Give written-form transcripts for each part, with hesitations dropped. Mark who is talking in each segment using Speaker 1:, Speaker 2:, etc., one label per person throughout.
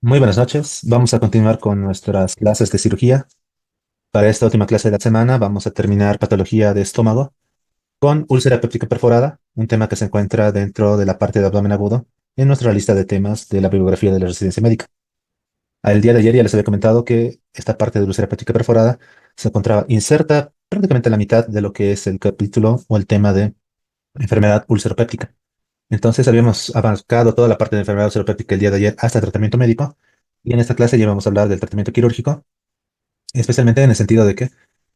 Speaker 1: Muy buenas noches. Vamos a continuar con nuestras clases de cirugía. Para esta última clase de la semana vamos a terminar patología de estómago con úlcera péptica perforada, un tema que se encuentra dentro de la parte de abdomen agudo en nuestra lista de temas de la bibliografía de la residencia médica. Al día de ayer ya les había comentado que esta parte de úlcera péptica perforada se encontraba inserta prácticamente a la mitad de lo que es el capítulo o el tema de enfermedad ulceropéptica. Entonces habíamos abarcado toda la parte de enfermedad ulceropéptica el día de ayer hasta el tratamiento médico y en esta clase ya vamos a hablar del tratamiento quirúrgico, especialmente en el sentido de que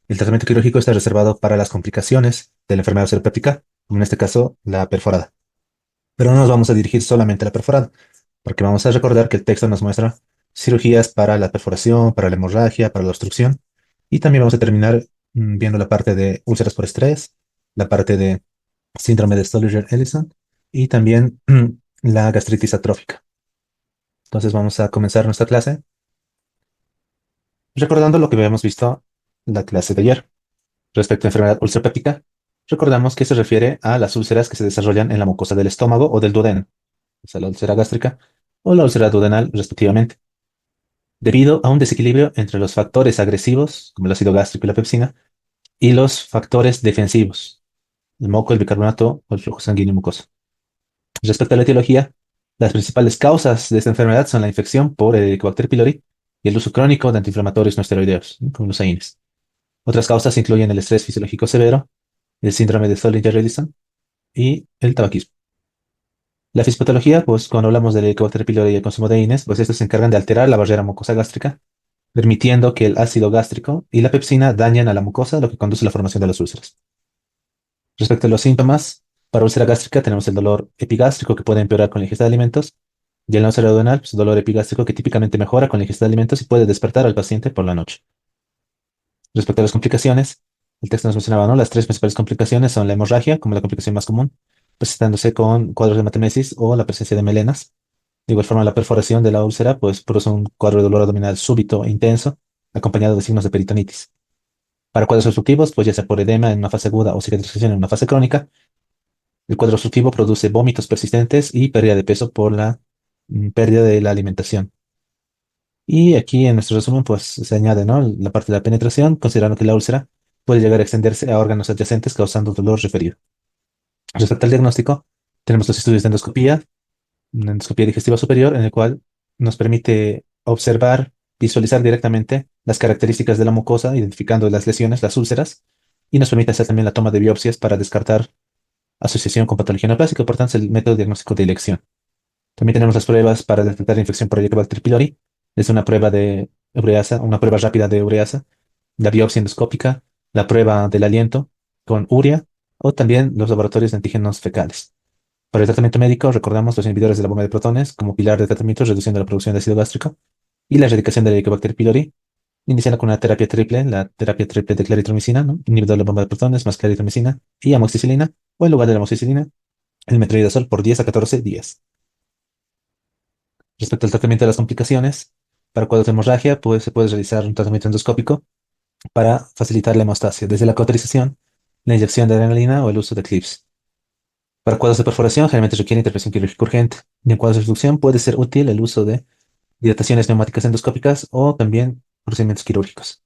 Speaker 1: el tratamiento quirúrgico está reservado para las complicaciones de la enfermedad ulceropéptica, como en este caso la perforada. Pero no nos vamos a dirigir solamente a la perforada, porque vamos a recordar que el texto nos muestra cirugías para la perforación, para la hemorragia, para la obstrucción, y también vamos a terminar viendo la parte de úlceras por estrés, la parte de síndrome de Stollinger-Ellison y también la gastritis atrófica. Entonces vamos a comenzar nuestra clase recordando lo que habíamos visto en la clase de ayer. Respecto a enfermedad ulceropéptica, recordamos que se refiere a las úlceras que se desarrollan en la mucosa del estómago o del duodeno, o sea, la úlcera gástrica o la úlcera duodenal, respectivamente, debido a un desequilibrio entre los factores agresivos, como el ácido gástrico y la pepsina, y los factores defensivos, el moco, el bicarbonato o el flujo sanguíneo mucoso. Respecto a la etiología, las principales causas de esta enfermedad son la infección por el Helicobacter pylori y el uso crónico de antiinflamatorios no esteroideos, ¿no? Como los AINES. Otras causas incluyen el estrés fisiológico severo, el síndrome de Zollinger-Ellison y el tabaquismo. La fisiopatología, pues cuando hablamos del Helicobacter pylori y el consumo de AINES, pues estos se encargan de alterar la barrera mucosa gástrica, permitiendo que el ácido gástrico y la pepsina dañen a la mucosa, lo que conduce a la formación de las úlceras. Respecto a los síntomas, para úlcera gástrica tenemos el dolor epigástrico que puede empeorar con la ingesta de alimentos, y el la úlcera duodenal, pues dolor epigástrico que típicamente mejora con la ingesta de alimentos y puede despertar al paciente por la noche. Respecto a las complicaciones, el texto nos mencionaba, ¿no? Las tres principales complicaciones son la hemorragia, como la complicación más común, presentándose con cuadros de hematemesis o la presencia de melenas. De igual forma, la perforación de la úlcera, pues produce un cuadro de dolor abdominal súbito e intenso, acompañado de signos de peritonitis. Para cuadros obstructivos, pues ya sea por edema en una fase aguda o cicatrización en una fase crónica, el cuadro obstructivo produce vómitos persistentes y pérdida de peso por la pérdida de la alimentación. Y aquí en nuestro resumen, pues se añade, ¿no? La parte de la penetración, considerando que la úlcera puede llegar a extenderse a órganos adyacentes causando dolor referido. Respecto al diagnóstico, tenemos los estudios de endoscopía, una endoscopía digestiva superior, en el cual nos permite observar, visualizar directamente las características de la mucosa, identificando las lesiones, las úlceras, y nos permite hacer también la toma de biopsias para descartar asociación con patología neoplásica, por tanto, es el método diagnóstico de elección. También tenemos las pruebas para detectar infección por Helicobacter pylori. Es una prueba de ureasa, una prueba rápida de ureasa, la biopsia endoscópica, la prueba del aliento con urea o también los laboratorios de antígenos fecales. Para el tratamiento médico, recordamos los inhibidores de la bomba de protones como pilar de tratamiento, reduciendo la producción de ácido gástrico y la erradicación del Helicobacter pylori, iniciando con una terapia triple, la terapia triple de claritromicina, ¿no? Inhibidor de la bomba de protones más claritromicina y amoxicilina, o en lugar de la amoxicilina, el metronidazol por 10 a 14 días. Respecto al tratamiento de las complicaciones, para cuadros de hemorragia, pues se puede realizar un tratamiento endoscópico para facilitar la hemostasia, desde la cauterización, la inyección de adrenalina o el uso de clips. Para cuadros de perforación, generalmente requiere intervención quirúrgica urgente. Y en cuadros de reducción puede ser útil el uso de dilataciones neumáticas endoscópicas o también procedimientos quirúrgicos.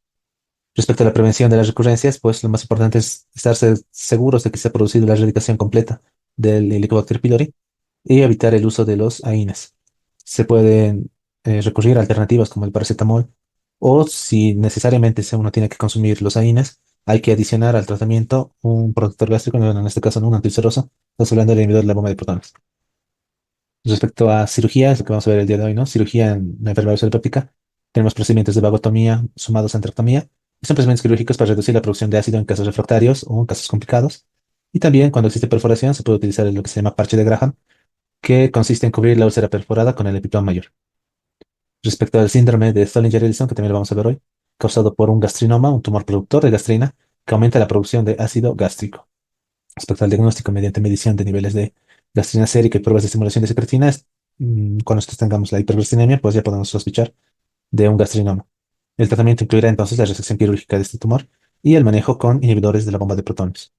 Speaker 1: Respecto a la prevención de las recurrencias, pues lo más importante es estarse seguros de que se ha producido la erradicación completa del Helicobacter pylori y evitar el uso de los AINES. Se pueden recurrir a alternativas como el paracetamol o si necesariamente uno tiene que consumir los AINES, hay que adicionar al tratamiento un protector gástrico, en este caso no un antiulceroso, estamos hablando del inhibidor de la bomba de protones. Respecto a cirugía, es lo que vamos a ver el día de hoy, ¿no? Cirugía en la enfermedad ulceropéptica. Tenemos procedimientos de vagotomía sumados a antractomía. Y son procedimientos quirúrgicos para reducir la producción de ácido en casos refractarios o en casos complicados. Y también cuando existe perforación se puede utilizar lo que se llama parche de Graham, que consiste en cubrir la úlcera perforada con el epitón mayor. Respecto al síndrome de Stollinger-Ellison, que también lo vamos a ver hoy, causado por un gastrinoma, un tumor productor de gastrina, que aumenta la producción de ácido gástrico. Respecto al diagnóstico mediante medición de niveles de gastrina sérica y pruebas de estimulación de secretina, cuando nosotros tengamos la hiperglucinemia, pues ya podemos sospechar de un gastrinoma. El tratamiento incluirá entonces la resección quirúrgica de este tumor y el manejo con inhibidores de la bomba de protones.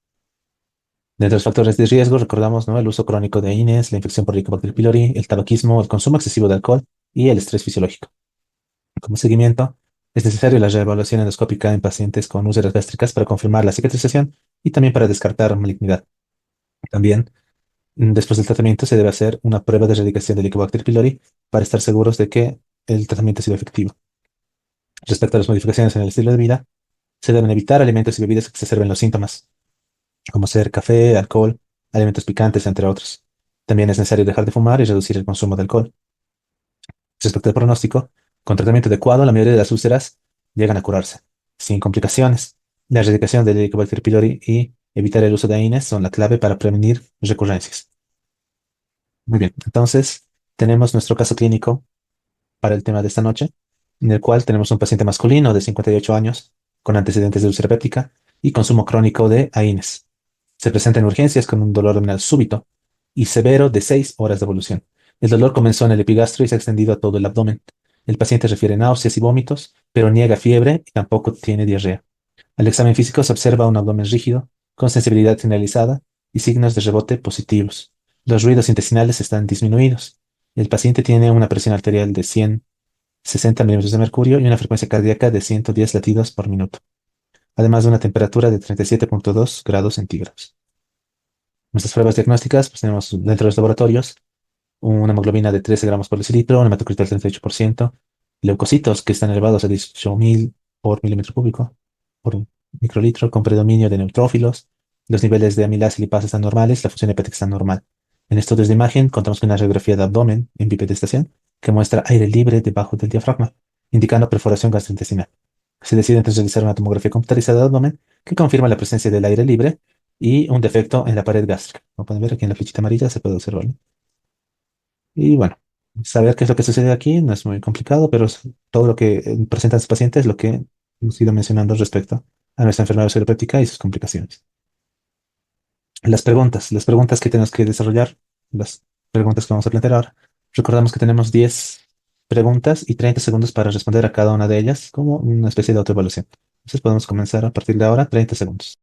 Speaker 1: Dentro de los factores de riesgo, recordamos, ¿no? El uso crónico de INES, la infección por Helicobacter pylori, el tabaquismo, el consumo excesivo de alcohol y el estrés fisiológico. Como seguimiento, es necesario la reevaluación endoscópica en pacientes con úlceras gástricas para confirmar la cicatrización y también para descartar malignidad. También, después del tratamiento, se debe hacer una prueba de erradicación del Helicobacter pylori para estar seguros de que el tratamiento ha sido efectivo. Respecto a las modificaciones en el estilo de vida, se deben evitar alimentos y bebidas que exacerben los síntomas, como ser café, alcohol, alimentos picantes, entre otros. También es necesario dejar de fumar y reducir el consumo de alcohol. Respecto al pronóstico, con tratamiento adecuado, la mayoría de las úlceras llegan a curarse, sin complicaciones. La erradicación del Helicobacter pylori y evitar el uso de AINES son la clave para prevenir recurrencias. Muy bien, entonces tenemos nuestro caso clínico para el tema de esta noche, en el cual tenemos un paciente masculino de 58 años con antecedentes de úlcera péptica y consumo crónico de AINES. Se presenta en urgencias con un dolor abdominal súbito y severo de 6 horas de evolución. El dolor comenzó en el epigastro y se ha extendido a todo el abdomen. El paciente refiere náuseas y vómitos, pero niega fiebre y tampoco tiene diarrea. Al examen físico se observa un abdomen rígido, con sensibilidad generalizada y signos de rebote positivos. Los ruidos intestinales están disminuidos. El paciente tiene una presión arterial de 160 milímetros de mercurio y una frecuencia cardíaca de 110 latidos por minuto, además de una temperatura de 37,2 grados centígrados. Nuestras pruebas diagnósticas, pues tenemos dentro de los laboratorios una hemoglobina de 13 gramos por decilitro, un hematocrit del 38%, leucocitos que están elevados a 18.000 por milímetro cúbico por microlitro, con predominio de neutrófilos. Los niveles de amilasa y lipasa están normales, la función hepática está normal. En estudios de imagen, contamos con una radiografía de abdomen en bipedestación que muestra aire libre debajo del diafragma, indicando perforación gastrointestinal. Se decide entonces realizar una tomografía computarizada de abdomen que confirma la presencia del aire libre y un defecto en la pared gástrica. Como pueden ver aquí en la flechita amarilla se puede observar, ¿no? Y bueno, saber qué es lo que sucede aquí no es muy complicado, pero todo lo que presentan los pacientes es lo que hemos ido mencionando respecto a nuestra enfermedad cerebrótica y sus complicaciones. Las preguntas que tenemos que desarrollar, las preguntas que vamos a plantear ahora. Recordamos que tenemos 10 preguntas y 30 segundos para responder a cada una de ellas como una especie de autoevaluación. Entonces podemos comenzar a partir de ahora, 30 segundos.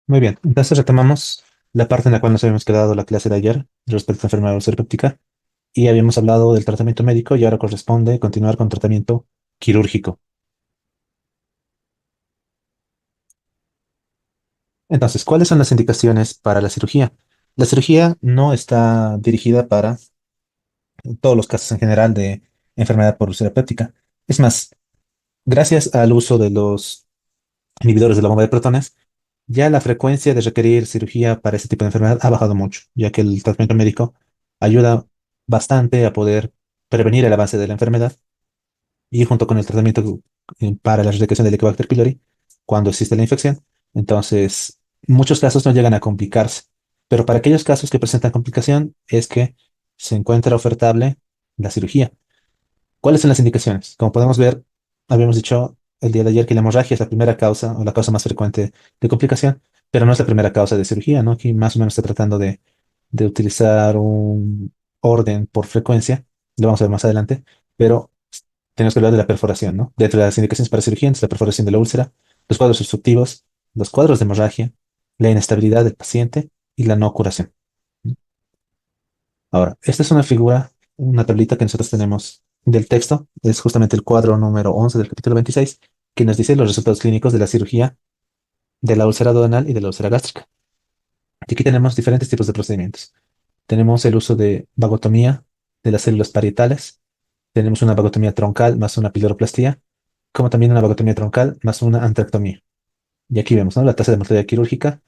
Speaker 1: Muy bien, entonces retomamos la parte en la cual nos habíamos quedado la clase de ayer respecto a la enfermedad ulceropéptica y habíamos hablado del tratamiento médico y ahora corresponde continuar con tratamiento quirúrgico. Entonces, ¿cuáles son las indicaciones para la cirugía? La cirugía no está dirigida para todos los casos en general de enfermedad por úlcera péptica. Es más, gracias al uso de los inhibidores de la bomba de protones, ya la frecuencia de requerir cirugía para este tipo de enfermedad ha bajado mucho, ya que el tratamiento médico ayuda bastante a poder prevenir el avance de la enfermedad y junto con el tratamiento para la erradicación del Helicobacter pylori, cuando existe la infección, entonces muchos casos no llegan a complicarse, pero para aquellos casos que presentan complicación es que se encuentra ofertable la cirugía. ¿Cuáles son las indicaciones? Como podemos ver, habíamos dicho el día de ayer que la hemorragia es la primera causa o la causa más frecuente de complicación, pero no es la primera causa de cirugía, ¿no? Aquí más o menos está tratando de utilizar un orden por frecuencia, lo vamos a ver más adelante, pero tenemos que hablar de la perforación, ¿no? Dentro de las indicaciones para cirugía, es la perforación de la úlcera, los cuadros obstructivos, los cuadros de hemorragia, la inestabilidad del paciente y la no curación. Ahora, esta es una figura, una tablita que nosotros tenemos del texto. Es justamente el cuadro número 11 del capítulo 26, que nos dice los resultados clínicos de la cirugía de la úlcera duodenal y de la úlcera gástrica. Y aquí tenemos diferentes tipos de procedimientos. Tenemos el uso de vagotomía de las células parietales. Tenemos una vagotomía troncal más una piloroplastia, como también una vagotomía troncal más una antractomía. Y aquí vemos, ¿no? La tasa de mortalidad quirúrgica.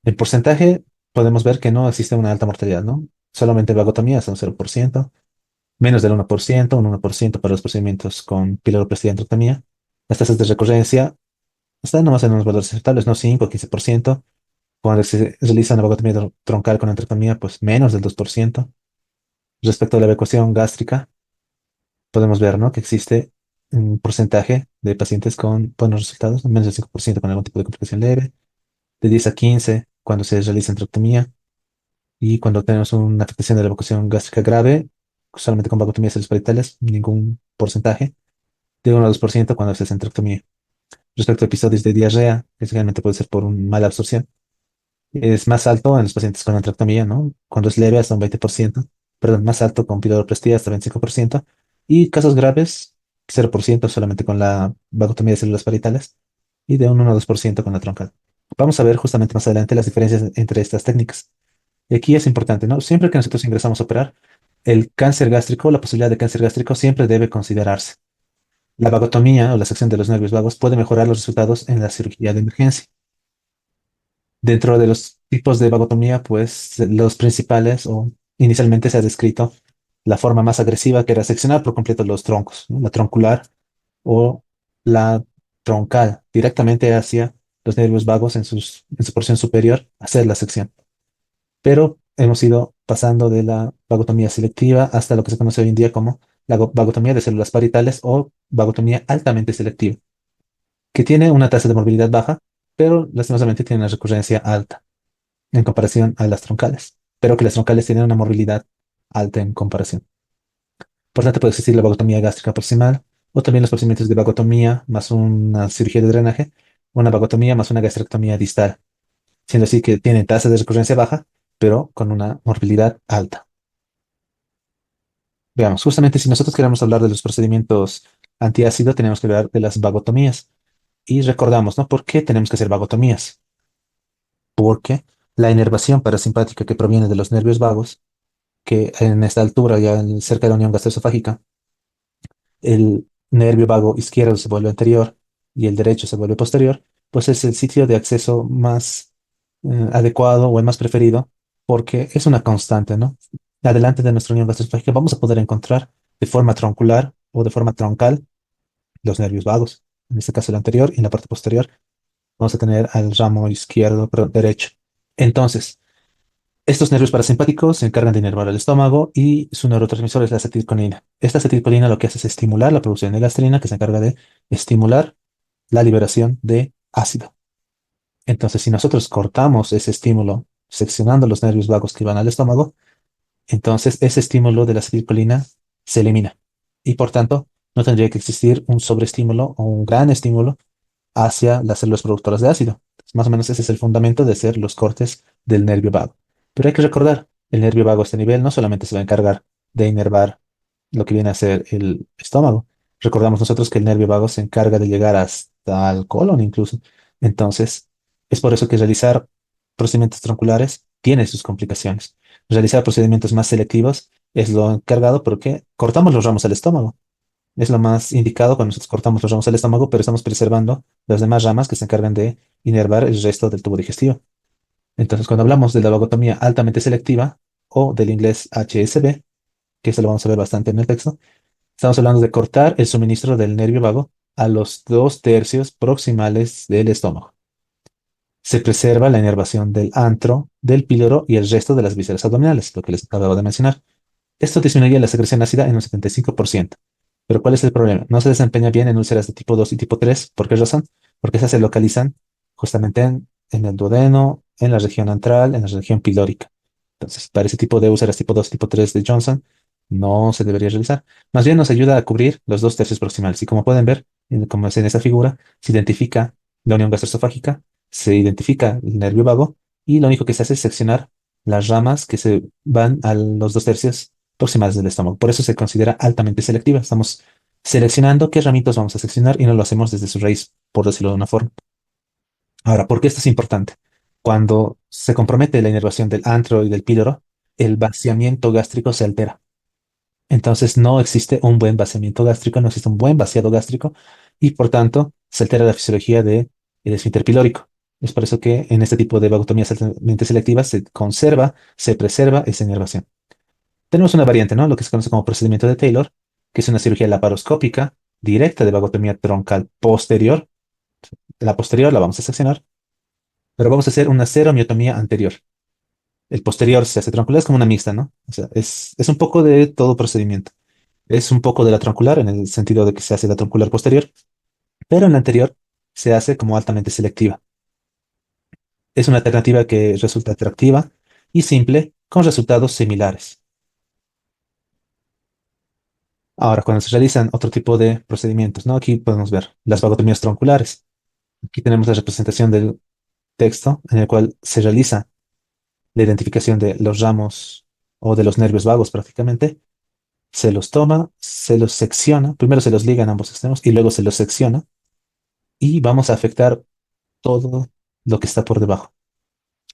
Speaker 1: En porcentaje podemos ver que no existe una alta mortalidad, ¿no? Solamente vagotomía son 0%, menos del 1%, un 1% para los procedimientos con piloroplastia y antroctomía. Las tasas de recurrencia están nomás en unos valores aceptables, no 5 o 15%. Cuando se realiza una vagotomía troncal con antroctomía, pues menos del 2%. Respecto a la evacuación gástrica, podemos ver, ¿no? Que existe un porcentaje de pacientes con buenos resultados, menos del 5% con algún tipo de complicación leve, de 10 a 15 cuando se realiza antroctomía y cuando tenemos una afectación de la evacuación gástrica grave, solamente con vagotomías cerebrospinales, ningún porcentaje de 1 a 2% cuando se hace antroctomía. Respecto a episodios de diarrea, que generalmente puede ser por una mala absorción, es más alto en los pacientes con antroctomía, ¿no? Cuando es leve hasta un 20%, perdón, más alto con piloroplastia hasta 25%, y casos graves, 0% solamente con la vagotomía de células parietales y de un 1 a 2% con la troncal. Vamos a ver justamente más adelante las diferencias entre estas técnicas. Y aquí es importante, ¿no? Siempre que nosotros ingresamos a operar, el cáncer gástrico, la posibilidad de cáncer gástrico siempre debe considerarse. La vagotomía o la sección de los nervios vagos puede mejorar los resultados en la cirugía de emergencia. Dentro de los tipos de vagotomía, pues los principales o inicialmente se ha descrito la forma más agresiva que era seccionar por completo los troncos, ¿no? La troncular o la troncal, directamente hacia los nervios vagos en su porción superior, hacer la sección. Pero hemos ido pasando de la vagotomía selectiva hasta lo que se conoce hoy en día como la vagotomía de células parietales o vagotomía altamente selectiva, que tiene una tasa de morbilidad baja, pero lastimosamente tiene una recurrencia alta en comparación a las troncales, pero que las troncales tienen una morbilidad alta en comparación. Por tanto, puede existir la vagotomía gástrica proximal o también los procedimientos de vagotomía más una cirugía de drenaje, una vagotomía más una gastrectomía distal, siendo así que tienen tasa de recurrencia baja, pero con una morbilidad alta. Veamos, justamente si nosotros queremos hablar de los procedimientos antiácido, tenemos que hablar de las vagotomías. Y recordamos, ¿no? ¿Por qué tenemos que hacer vagotomías? Porque la inervación parasimpática que proviene de los nervios vagos, que en esta altura, ya cerca de la unión gastroesofágica, el nervio vago izquierdo se vuelve anterior y el derecho se vuelve posterior, pues es el sitio de acceso más adecuado o el más preferido porque es una constante, ¿no? Adelante de nuestra unión gastroesofágica vamos a poder encontrar de forma troncular o de forma troncal los nervios vagos. En este caso el anterior y en la parte posterior vamos a tener al ramo izquierdo, perdón, derecho. Entonces, estos nervios parasimpáticos se encargan de inervar el estómago y su neurotransmisor es la acetilcolina. Esta acetilcolina lo que hace es estimular la producción de gastrina, que se encarga de estimular la liberación de ácido. Entonces, si nosotros cortamos ese estímulo seccionando los nervios vagos que van al estómago, entonces ese estímulo de la acetilcolina se elimina. Y por tanto, no tendría que existir un sobreestímulo o un gran estímulo hacia las células productoras de ácido. Más o menos ese es el fundamento de hacer los cortes del nervio vago. Pero hay que recordar, el nervio vago a este nivel no solamente se va a encargar de inervar lo que viene a ser el estómago. Recordamos nosotros que el nervio vago se encarga de llegar hasta el colon incluso. Entonces, es por eso que realizar procedimientos tronculares tiene sus complicaciones. Realizar procedimientos más selectivos es lo encargado porque cortamos los ramos al estómago. Es lo más indicado cuando nosotros cortamos los ramos al estómago, pero estamos preservando las demás ramas que se encargan de inervar el resto del tubo digestivo. Entonces, cuando hablamos de la vagotomía altamente selectiva o del inglés HSV, que eso lo vamos a ver bastante en el texto, estamos hablando de cortar el suministro del nervio vago a los dos tercios proximales del estómago. Se preserva la inervación del antro, del píloro y el resto de las vísceras abdominales, lo que les acabo de mencionar. Esto disminuye la secreción ácida en un 75%. Pero ¿cuál es el problema? No se desempeña bien en úlceras de tipo 2 y tipo 3. ¿Por qué razón? Porque esas se localizan justamente en el duodeno, en la región antral, en la región pilórica. Entonces, para ese tipo de úlceras tipo 2 y tipo 3 de Johnson, no se debería realizar. Más bien nos ayuda a cubrir los dos tercios proximales. Y como pueden ver, como es en esa figura, se identifica la unión gastroesofágica, se identifica el nervio vago y lo único que se hace es seccionar las ramas que se van a los dos tercios proximales del estómago. Por eso se considera altamente selectiva. Estamos seleccionando qué ramitos vamos a seccionar y no lo hacemos desde su raíz, por decirlo de una forma. Ahora, ¿por qué esto es importante? Cuando se compromete la inervación del antro y del píloro, el vaciamiento gástrico se altera. Entonces no existe un buen vaciamiento gástrico, no existe un buen vaciado gástrico y por tanto se altera la fisiología del esfínter pilórico. Es por eso que en este tipo de vagotomías altamente selectivas se conserva, se preserva esa inervación. Tenemos una variante, ¿no? Lo que se conoce como procedimiento de Taylor, que es una cirugía laparoscópica directa de vagotomía troncal posterior. La posterior la vamos a seccionar, pero vamos a hacer una seromiotomía anterior. El posterior se hace troncular, es como una mixta, ¿no? O sea, es un poco de todo procedimiento. Es un poco de la troncular en el sentido de que se hace la troncular posterior, pero en la anterior se hace como altamente selectiva. Es una alternativa que resulta atractiva y simple con resultados similares. Ahora, cuando se realizan otro tipo de procedimientos, ¿no? Aquí podemos ver las vagotomías tronculares. Aquí tenemos la representación del texto en el cual se realiza la identificación de los ramos o de los nervios vagos prácticamente. Se los toma, se los secciona, primero se los liga en ambos extremos y luego se los secciona y vamos a afectar todo lo que está por debajo.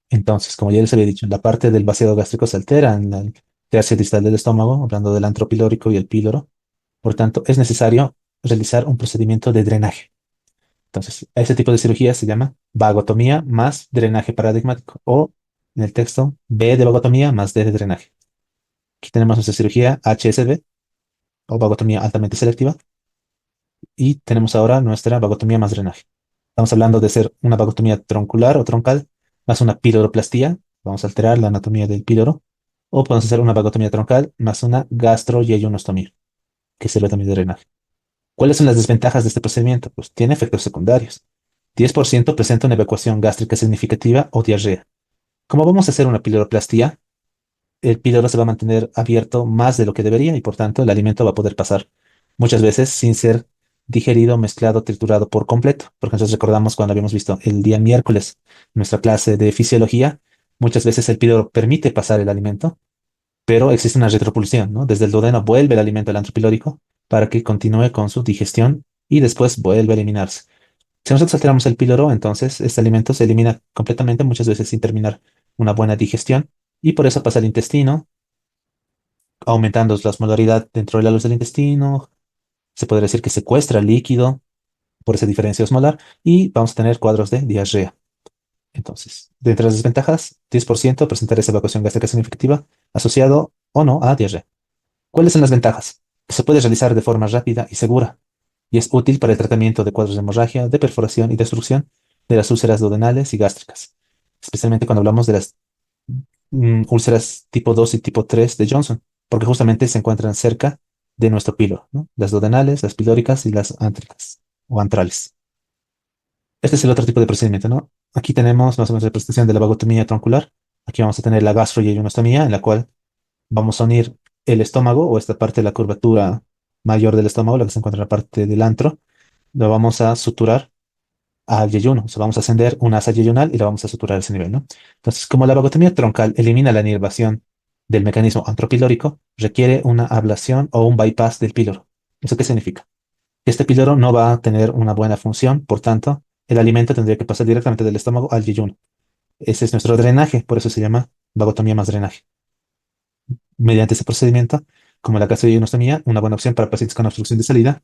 Speaker 1: Entonces, como ya les había dicho, la parte del vaciado gástrico se altera en el tercio distal del estómago, hablando del antro pilórico y el píloro. Por tanto, es necesario realizar un procedimiento de drenaje. Entonces, a ese tipo de cirugía se llama vagotomía más drenaje paradigmático o en el texto B de vagotomía más D de drenaje. Aquí tenemos nuestra cirugía HSB o vagotomía altamente selectiva y tenemos ahora nuestra vagotomía más drenaje. Estamos hablando de ser una vagotomía troncular o troncal más una piloroplastía. Vamos a alterar la anatomía del píloro. O podemos hacer una vagotomía troncal más una gastroyeyonostomía, que sirve también de drenaje. ¿Cuáles son las desventajas de este procedimiento? Pues tiene efectos secundarios. 10% presenta una evacuación gástrica significativa o diarrea. Como vamos a hacer una piloroplastia, el píloro se va a mantener abierto más de lo que debería y por tanto el alimento va a poder pasar muchas veces sin ser digerido, mezclado, triturado por completo. Porque nosotros recordamos cuando habíamos visto el día miércoles nuestra clase de fisiología, muchas veces el píloro permite pasar el alimento, pero existe una retropulsión, ¿no? Desde el duodeno vuelve el alimento al antro pilórico para que continúe con su digestión y después vuelve a eliminarse. Si nosotros alteramos el píloro, entonces este alimento se elimina completamente, muchas veces sin terminar una buena digestión, y por eso pasa al intestino, aumentando la osmolaridad dentro de la luz del intestino. Se podría decir que secuestra el líquido por esa diferencia osmolar y vamos a tener cuadros de diarrea. Entonces, de entre las desventajas, 10% presentar esa evacuación gástrica significativa asociado o no a diarrea. ¿Cuáles son las ventajas? Que se puede realizar de forma rápida y segura y es útil para el tratamiento de cuadros de hemorragia, de perforación y destrucción de las úlceras duodenales y gástricas, especialmente cuando hablamos de las úlceras tipo 2 y tipo 3 de Johnson, porque justamente se encuentran cerca de nuestro píloro, ¿no? Las duodenales, las pilóricas y las ántricas o antrales. Este es el otro tipo de procedimiento, ¿no? Aquí tenemos más o menos la representación de la vagotomía troncular. Aquí vamos a tener la gastroyeyonostomía, en la cual vamos a unir el estómago o esta parte de la curvatura mayor del estómago, la que se encuentra en la parte del antro, lo vamos a suturar al yeyuno. O sea, vamos a ascender una asa yeyunal y la vamos a suturar a ese nivel, ¿no? Entonces, como la vagotomía troncal elimina la inervación del mecanismo antropilórico, requiere una ablación o un bypass del píloro. ¿Eso qué significa? Este píloro no va a tener una buena función, por tanto, el alimento tendría que pasar directamente del estómago al yeyuno. Ese es nuestro drenaje, por eso se llama vagotomía más drenaje. Mediante ese procedimiento, como la gastrocitomy, una buena opción para pacientes con obstrucción de salida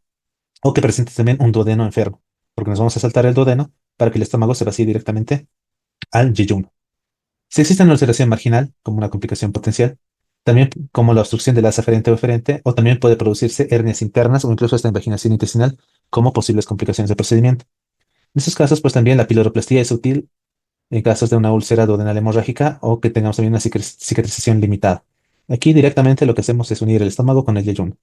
Speaker 1: o que presenten también un duodeno enfermo, porque nos vamos a saltar el duodeno para que el estómago se vacíe directamente al yeyuno. Si existe una ulceración marginal, como una complicación potencial, también como la obstrucción de la asa ferente o eferente, o también puede producirse hernias internas o incluso esta invaginación intestinal como posibles complicaciones del procedimiento. En estos casos, pues también la piloroplastia es útil en casos de una úlcera duodenal hemorrágica o que tengamos también una cicatrización limitada. Aquí directamente lo que hacemos es unir el estómago con el yeyuno.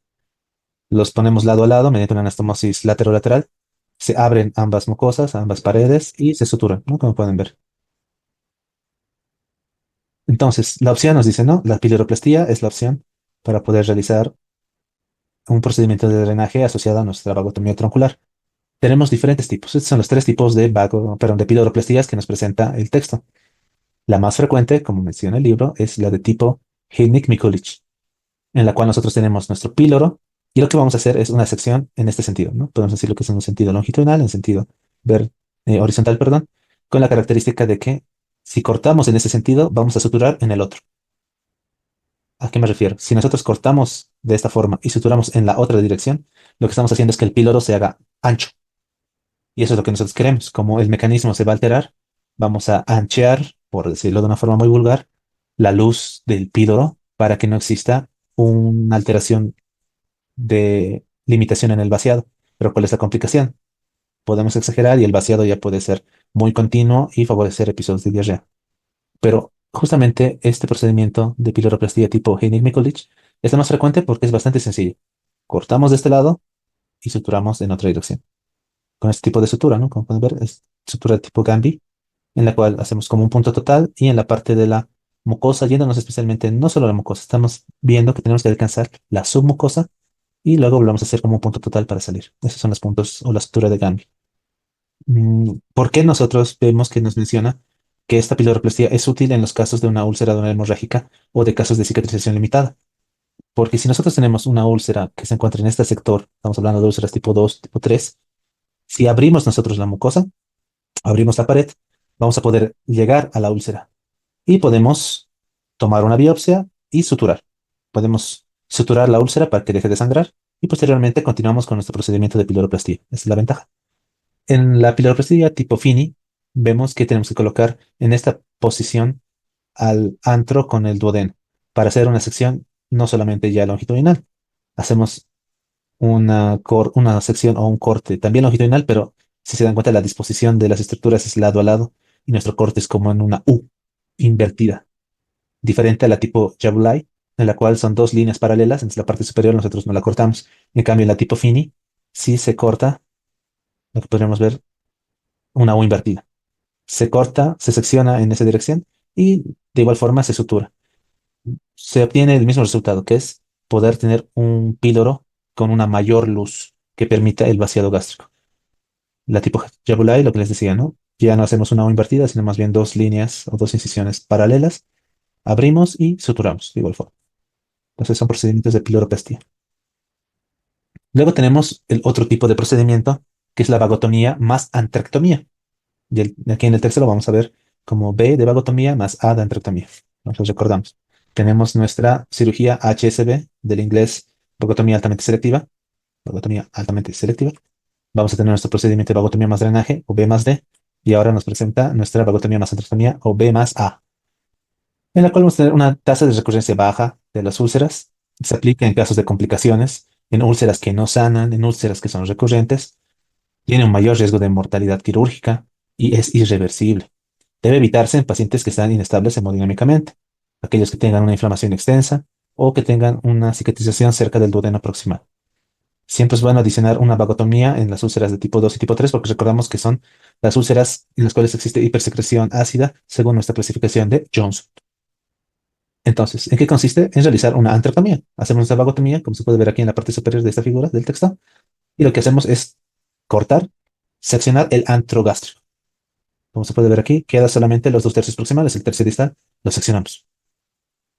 Speaker 1: Los ponemos lado a lado mediante una anastomosis lateral. Se abren ambas mucosas, ambas paredes y se suturan, ¿no? Como pueden ver. Entonces, la opción nos dice, ¿no? La piloroplastia es la opción para poder realizar un procedimiento de drenaje asociado a nuestra vagotomía troncular. Tenemos diferentes tipos. Estos son los tres tipos de piloroplastías que nos presenta el texto. La más frecuente, como menciona el libro, es la de tipo Hilnick-Mikulich, en la cual nosotros tenemos nuestro píloro y lo que vamos a hacer es una sección en este sentido, ¿no? Podemos decir lo que es en un sentido longitudinal, en sentido horizontal, perdón, con la característica de que si cortamos en ese sentido, vamos a suturar en el otro. ¿A qué me refiero? Si nosotros cortamos de esta forma y suturamos en la otra dirección, lo que estamos haciendo es que el píloro se haga ancho. Y eso es lo que nosotros queremos. Como el mecanismo se va a alterar, vamos a anchear, por decirlo de una forma muy vulgar, la luz del píloro para que no exista una alteración de limitación en el vaciado. Pero ¿cuál es la complicación? Podemos exagerar y el vaciado ya puede ser muy continuo y favorecer episodios de diarrea. Pero justamente este procedimiento de piloroplastia tipo Heinig-Mikulich es la más frecuente porque es bastante sencillo. Cortamos de este lado y suturamos en otra dirección. Con este tipo de sutura, ¿no? Como pueden ver, es sutura tipo Gambi, en la cual hacemos como un punto total y en la parte de la mucosa, yéndonos especialmente no solo la mucosa, estamos viendo que tenemos que alcanzar la submucosa y luego volvemos a hacer como un punto total para salir. Esos son los puntos o la sutura de Gambi. ¿Por qué nosotros vemos que nos menciona que esta piloroplastia es útil en los casos de una úlcera duodenal hemorrágica o de casos de cicatrización limitada? Porque si nosotros tenemos una úlcera que se encuentra en este sector, estamos hablando de úlceras tipo 2, tipo 3, si abrimos nosotros la mucosa, abrimos la pared, vamos a poder llegar a la úlcera y podemos tomar una biopsia y suturar. Podemos suturar la úlcera para que deje de sangrar y posteriormente continuamos con nuestro procedimiento de piloroplastia. Esa es la ventaja. En la piloroplastia tipo Fini, vemos que tenemos que colocar en esta posición al antro con el duodeno para hacer una sección no solamente ya longitudinal. Hacemos una sección o un corte también longitudinal, pero si se dan cuenta, la disposición de las estructuras es lado a lado y nuestro corte es como en una U invertida, diferente a la tipo Jabulai, en la cual son dos líneas paralelas, en la parte superior nosotros no la cortamos. En cambio, en la tipo Fini, sí se corta, lo que podríamos ver, una U invertida. Se corta, se secciona en esa dirección y de igual forma se sutura. Se obtiene el mismo resultado, que es poder tener un píloro con una mayor luz que permita el vaciado gástrico. La tipo Jabulai, lo que les decía, ¿no? Ya no hacemos una O invertida, sino más bien dos líneas o dos incisiones paralelas. Abrimos y suturamos de igual forma. Entonces son procedimientos de piloroplastia. Luego tenemos el otro tipo de procedimiento, que es la vagotomía más antrectomía. Y aquí en el texto lo vamos a ver como B de vagotomía más A de antrectomía. Nos recordamos. Tenemos nuestra cirugía HSB, del inglés vagotomía altamente selectiva. Vagotomía altamente selectiva. Vamos a tener nuestro procedimiento de vagotomía más drenaje o B más D. Y ahora nos presenta nuestra vagotomía más antrectomía o B más A, en la cual vamos a tener una tasa de recurrencia baja de las úlceras. Se aplica en casos de complicaciones, en úlceras que no sanan, en úlceras que son recurrentes. Tiene un mayor riesgo de mortalidad quirúrgica y es irreversible. Debe evitarse en pacientes que están inestables hemodinámicamente, aquellos que tengan una inflamación extensa o que tengan una cicatrización cerca del duodeno proximal. Siempre es bueno adicionar una vagotomía en las úlceras de tipo 2 y tipo 3 porque recordamos que son las úlceras en las cuales existe hipersecreción ácida según nuestra clasificación de Johnson. Entonces, ¿en qué consiste? En realizar una antrectomía. Hacemos nuestra vagotomía, como se puede ver aquí en la parte superior de esta figura del texto, y lo que hacemos es cortar. Seccionar el antro gástrico. Como se puede ver aquí, queda solamente los dos tercios proximales, el tercio distal, lo seccionamos.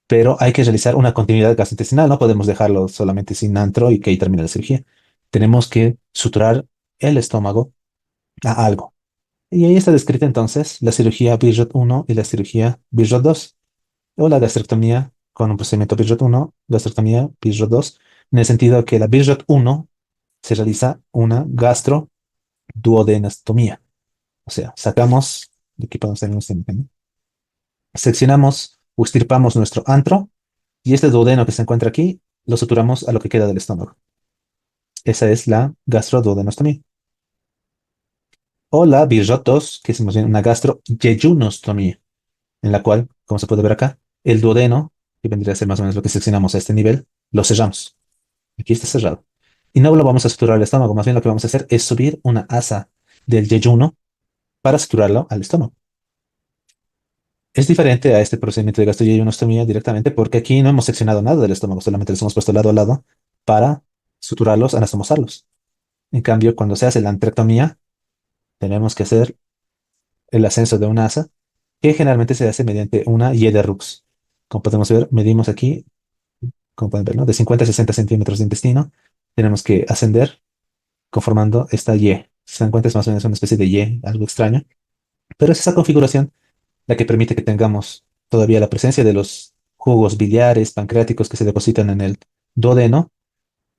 Speaker 1: Pero hay que realizar una continuidad gastrointestinal, no podemos dejarlo solamente sin antro y que ahí termine la cirugía. Tenemos que suturar el estómago a algo. Y ahí está descrita entonces la cirugía Birrot 1 y la cirugía Birrot 2, o la gastrectomía con un procedimiento Birrot 1, gastrectomía Birrot 2, en el sentido que la Birrot 1 se realiza una gastroduodenostomía. O sea, sacamos, de aquí podemos tener esta imagen, ¿no? Seccionamos o extirpamos nuestro antro y este duodeno que se encuentra aquí lo suturamos a lo que queda del estómago. Esa es la gastroduodenostomía. O la Birrot 2, que es más bien una gastroyeyunostomía, en la cual, como se puede ver acá, el duodeno, que vendría a ser más o menos lo que seccionamos a este nivel, lo cerramos. Aquí está cerrado. Y no lo vamos a suturar al estómago, más bien lo que vamos a hacer es subir una asa del yeyuno para suturarlo al estómago. Es diferente a este procedimiento de gastroyeyunostomía directamente porque aquí no hemos seccionado nada del estómago, solamente los hemos puesto lado a lado para suturarlos, anastomosarlos. En cambio, cuando se hace la antrectomía, tenemos que hacer el ascenso de una asa que generalmente se hace mediante una Y de Rux. Como podemos ver, medimos aquí, como pueden ver, ¿no? De 50 a 60 centímetros de intestino, tenemos que ascender conformando esta Y. Si se dan cuenta, es más o menos una especie de Y, algo extraño, pero es esa configuración la que permite que tengamos todavía la presencia de los jugos biliares, pancreáticos que se depositan en el duodeno,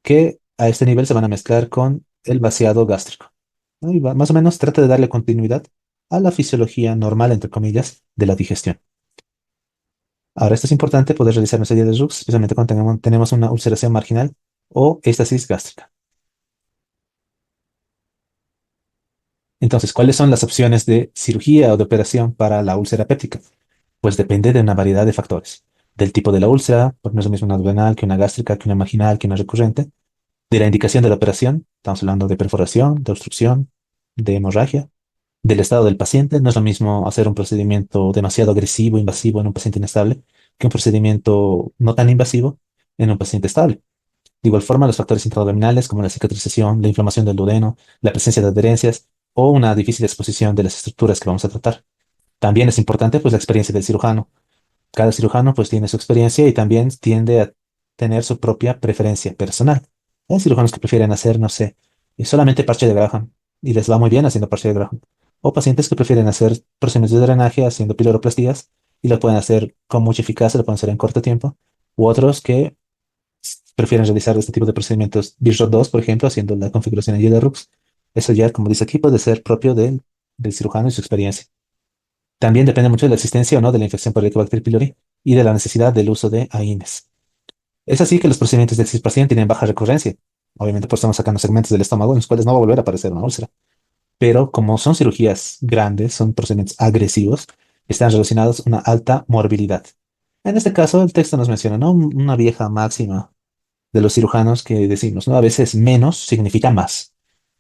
Speaker 1: que a este nivel se van a mezclar con el vaciado gástrico, ¿no? Y más o menos trata de darle continuidad a la fisiología normal, entre comillas, de la digestión. Ahora, esto es importante poder realizar una serie de RUCs, especialmente cuando tenemos una ulceración marginal o éstasis gástrica. Entonces, ¿cuáles son las opciones de cirugía o de operación para la úlcera péptica? Pues depende de una variedad de factores. Del tipo de la úlcera, porque no es lo mismo una duodenal que una gástrica, que una marginal, que una recurrente. De la indicación de la operación, estamos hablando de perforación, de obstrucción, de hemorragia. Del estado del paciente, no es lo mismo hacer un procedimiento demasiado agresivo, invasivo en un paciente inestable, que un procedimiento no tan invasivo en un paciente estable. De igual forma, los factores intraabdominales como la cicatrización, la inflamación del duodeno, la presencia de adherencias o una difícil exposición de las estructuras que vamos a tratar. También es importante pues la experiencia del cirujano. Cada cirujano pues tiene su experiencia y también tiende a tener su propia preferencia personal. Hay cirujanos que prefieren hacer, no sé, solamente parche de Graham y les va muy bien haciendo parche de Graham. O pacientes que prefieren hacer procedimientos de drenaje haciendo piloroplastías y lo pueden hacer con mucha eficacia, lo pueden hacer en corto tiempo. U otros que prefieren realizar este tipo de procedimientos Birchot 2, por ejemplo, haciendo la configuración en Rux. Eso ya, como dice aquí, puede ser propio del cirujano y su experiencia. También depende mucho de la existencia o no de la infección por Helicobacter pylori y de la necesidad del uso de AINES. Es así que los procedimientos de extirpación tienen baja recurrencia. Obviamente, pues estamos sacando segmentos del estómago en los cuales no va a volver a aparecer una úlcera. Pero como son cirugías grandes, son procedimientos agresivos, están relacionados a una alta morbilidad. En este caso, el texto nos menciona, ¿no? Una vieja máxima de los cirujanos que decimos, ¿no? A veces menos significa más.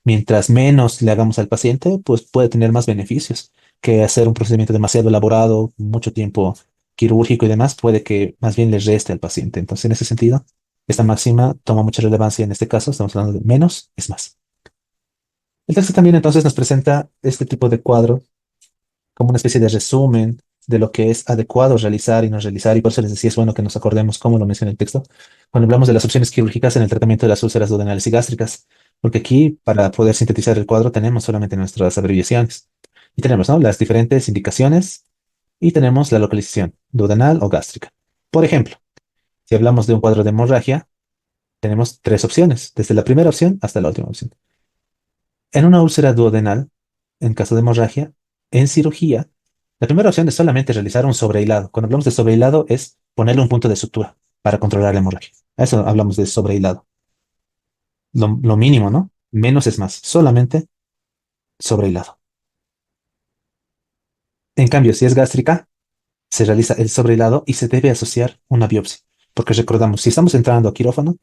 Speaker 1: Mientras menos le hagamos al paciente, pues puede tener más beneficios que hacer un procedimiento demasiado elaborado, mucho tiempo quirúrgico y demás, puede que más bien le reste al paciente. Entonces, en ese sentido, esta máxima toma mucha relevancia en este caso. Estamos hablando de menos es más. El texto también entonces nos presenta este tipo de cuadro como una especie de resumen de lo que es adecuado realizar y no realizar, y por eso les decía, es bueno que nos acordemos cómo lo menciona el texto, cuando hablamos de las opciones quirúrgicas en el tratamiento de las úlceras duodenales y gástricas, porque aquí, para poder sintetizar el cuadro, tenemos solamente nuestras abreviaciones, y tenemos, ¿no?, las diferentes indicaciones, y tenemos la localización, duodenal o gástrica. Por ejemplo, si hablamos de un cuadro de hemorragia, tenemos tres opciones, desde la primera opción hasta la última opción. En una úlcera duodenal, en caso de hemorragia, en cirugía, la primera opción es solamente realizar un sobrehilado. Cuando hablamos de sobrehilado es ponerle un punto de sutura para controlar la hemorragia. A eso hablamos de sobrehilado. Lo mínimo, ¿no? Menos es más. Solamente sobrehilado. En cambio, si es gástrica, se realiza el sobrehilado y se debe asociar una biopsia. Porque recordamos, si estamos entrando a quirófano,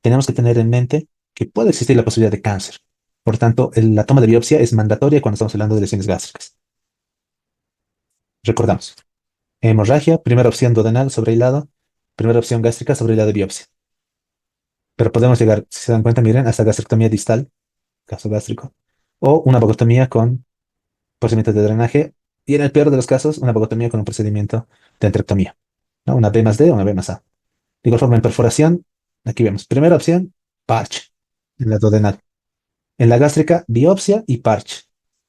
Speaker 1: tenemos que tener en mente que puede existir la posibilidad de cáncer. Por tanto, la toma de biopsia es mandatoria cuando estamos hablando de lesiones gástricas. Recordamos. Hemorragia, primera opción duodenal sobre hilado, primera opción gástrica sobre hilado de biopsia. Pero podemos llegar, si se dan cuenta, miren, hasta gastrectomía distal, caso gástrico. o una vagotomía con procedimiento de drenaje, y en el peor de los casos, una vagotomía con un procedimiento de antrectomía, ¿no? Una B más D o una B más A. De igual forma, en perforación, aquí vemos, primera opción, parche, en la duodenal. En la gástrica, biopsia y parche.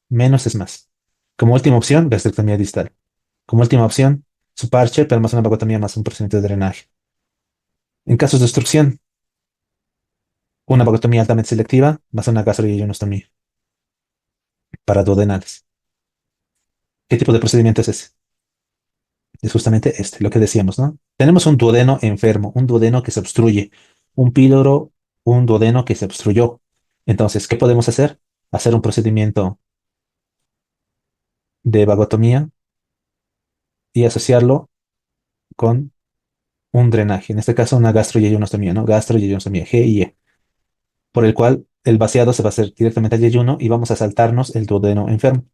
Speaker 1: Menos es más. Como última opción, gastrectomía distal. Como última opción, su parche, pero más una vagotomía más un procedimiento de drenaje. En casos de obstrucción, una vagotomía altamente selectiva más una gastroyeyonostomía para duodenales. ¿Qué tipo de procedimiento es ese? Es justamente este, lo que decíamos, ¿no? Tenemos un duodeno enfermo, un duodeno que se obstruye, un píloro, un duodeno que se obstruyó. Entonces, ¿qué podemos hacer? Hacer un procedimiento de vagotomía y asociarlo con un drenaje, en este caso una gastroyeyonostomía, ¿no? Gastroyeyonostomía, GIE, por el cual el vaciado se va a hacer directamente al yeyuno y vamos a saltarnos el duodeno enfermo.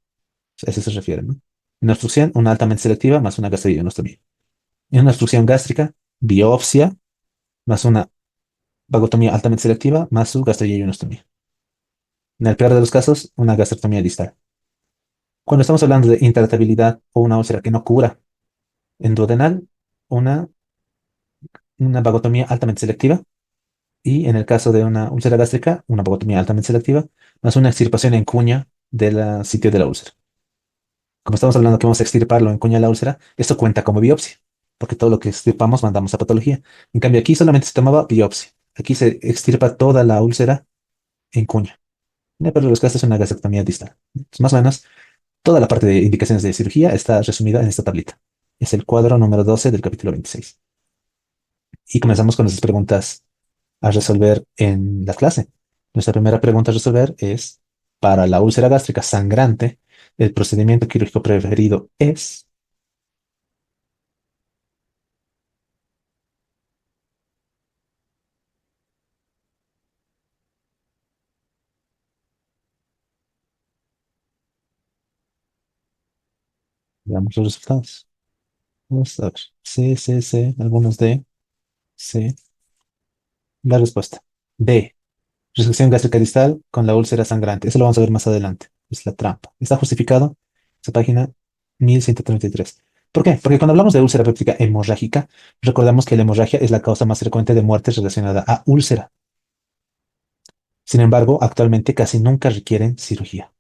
Speaker 1: A eso se refiere, ¿no? Una obstrucción, una altamente selectiva más una gastroyeyonostomía. En una obstrucción gástrica, biopsia más una vagotomía altamente selectiva más su gastroyeyonostomía. En el peor de los casos, una gastrectomía distal. Cuando estamos hablando de intratabilidad o una úlcera que no cura, en duodenal, una, una vagotomía altamente selectiva. Y en el caso de una úlcera gástrica, una vagotomía altamente selectiva, más una extirpación en cuña del sitio de la úlcera. Como estamos hablando que vamos a extirparlo en cuña de la úlcera, esto cuenta como biopsia, porque todo lo que extirpamos mandamos a patología. En cambio, aquí solamente se tomaba biopsia. Aquí se extirpa toda la úlcera en cuña. Pero los casos es una gastrectomía distal. Entonces, más o menos, toda la parte de indicaciones de cirugía está resumida en esta tablita. Es el cuadro número 12 del capítulo 26. Y comenzamos con nuestras preguntas a resolver en la clase. Nuestra primera pregunta a resolver es, para la úlcera gástrica sangrante, el procedimiento quirúrgico preferido es, veamos los resultados. Vamos a ver. C, C, C, algunos D, C. La respuesta. B. Resección gástrica distal con la úlcera sangrante. Eso lo vamos a ver más adelante. Es la trampa. Está justificado. Esa página 1133. ¿Por qué? Porque cuando hablamos de úlcera péptica hemorrágica, recordamos que la hemorragia es la causa más frecuente de muerte relacionada a úlcera. Sin embargo, actualmente casi nunca requieren cirugía.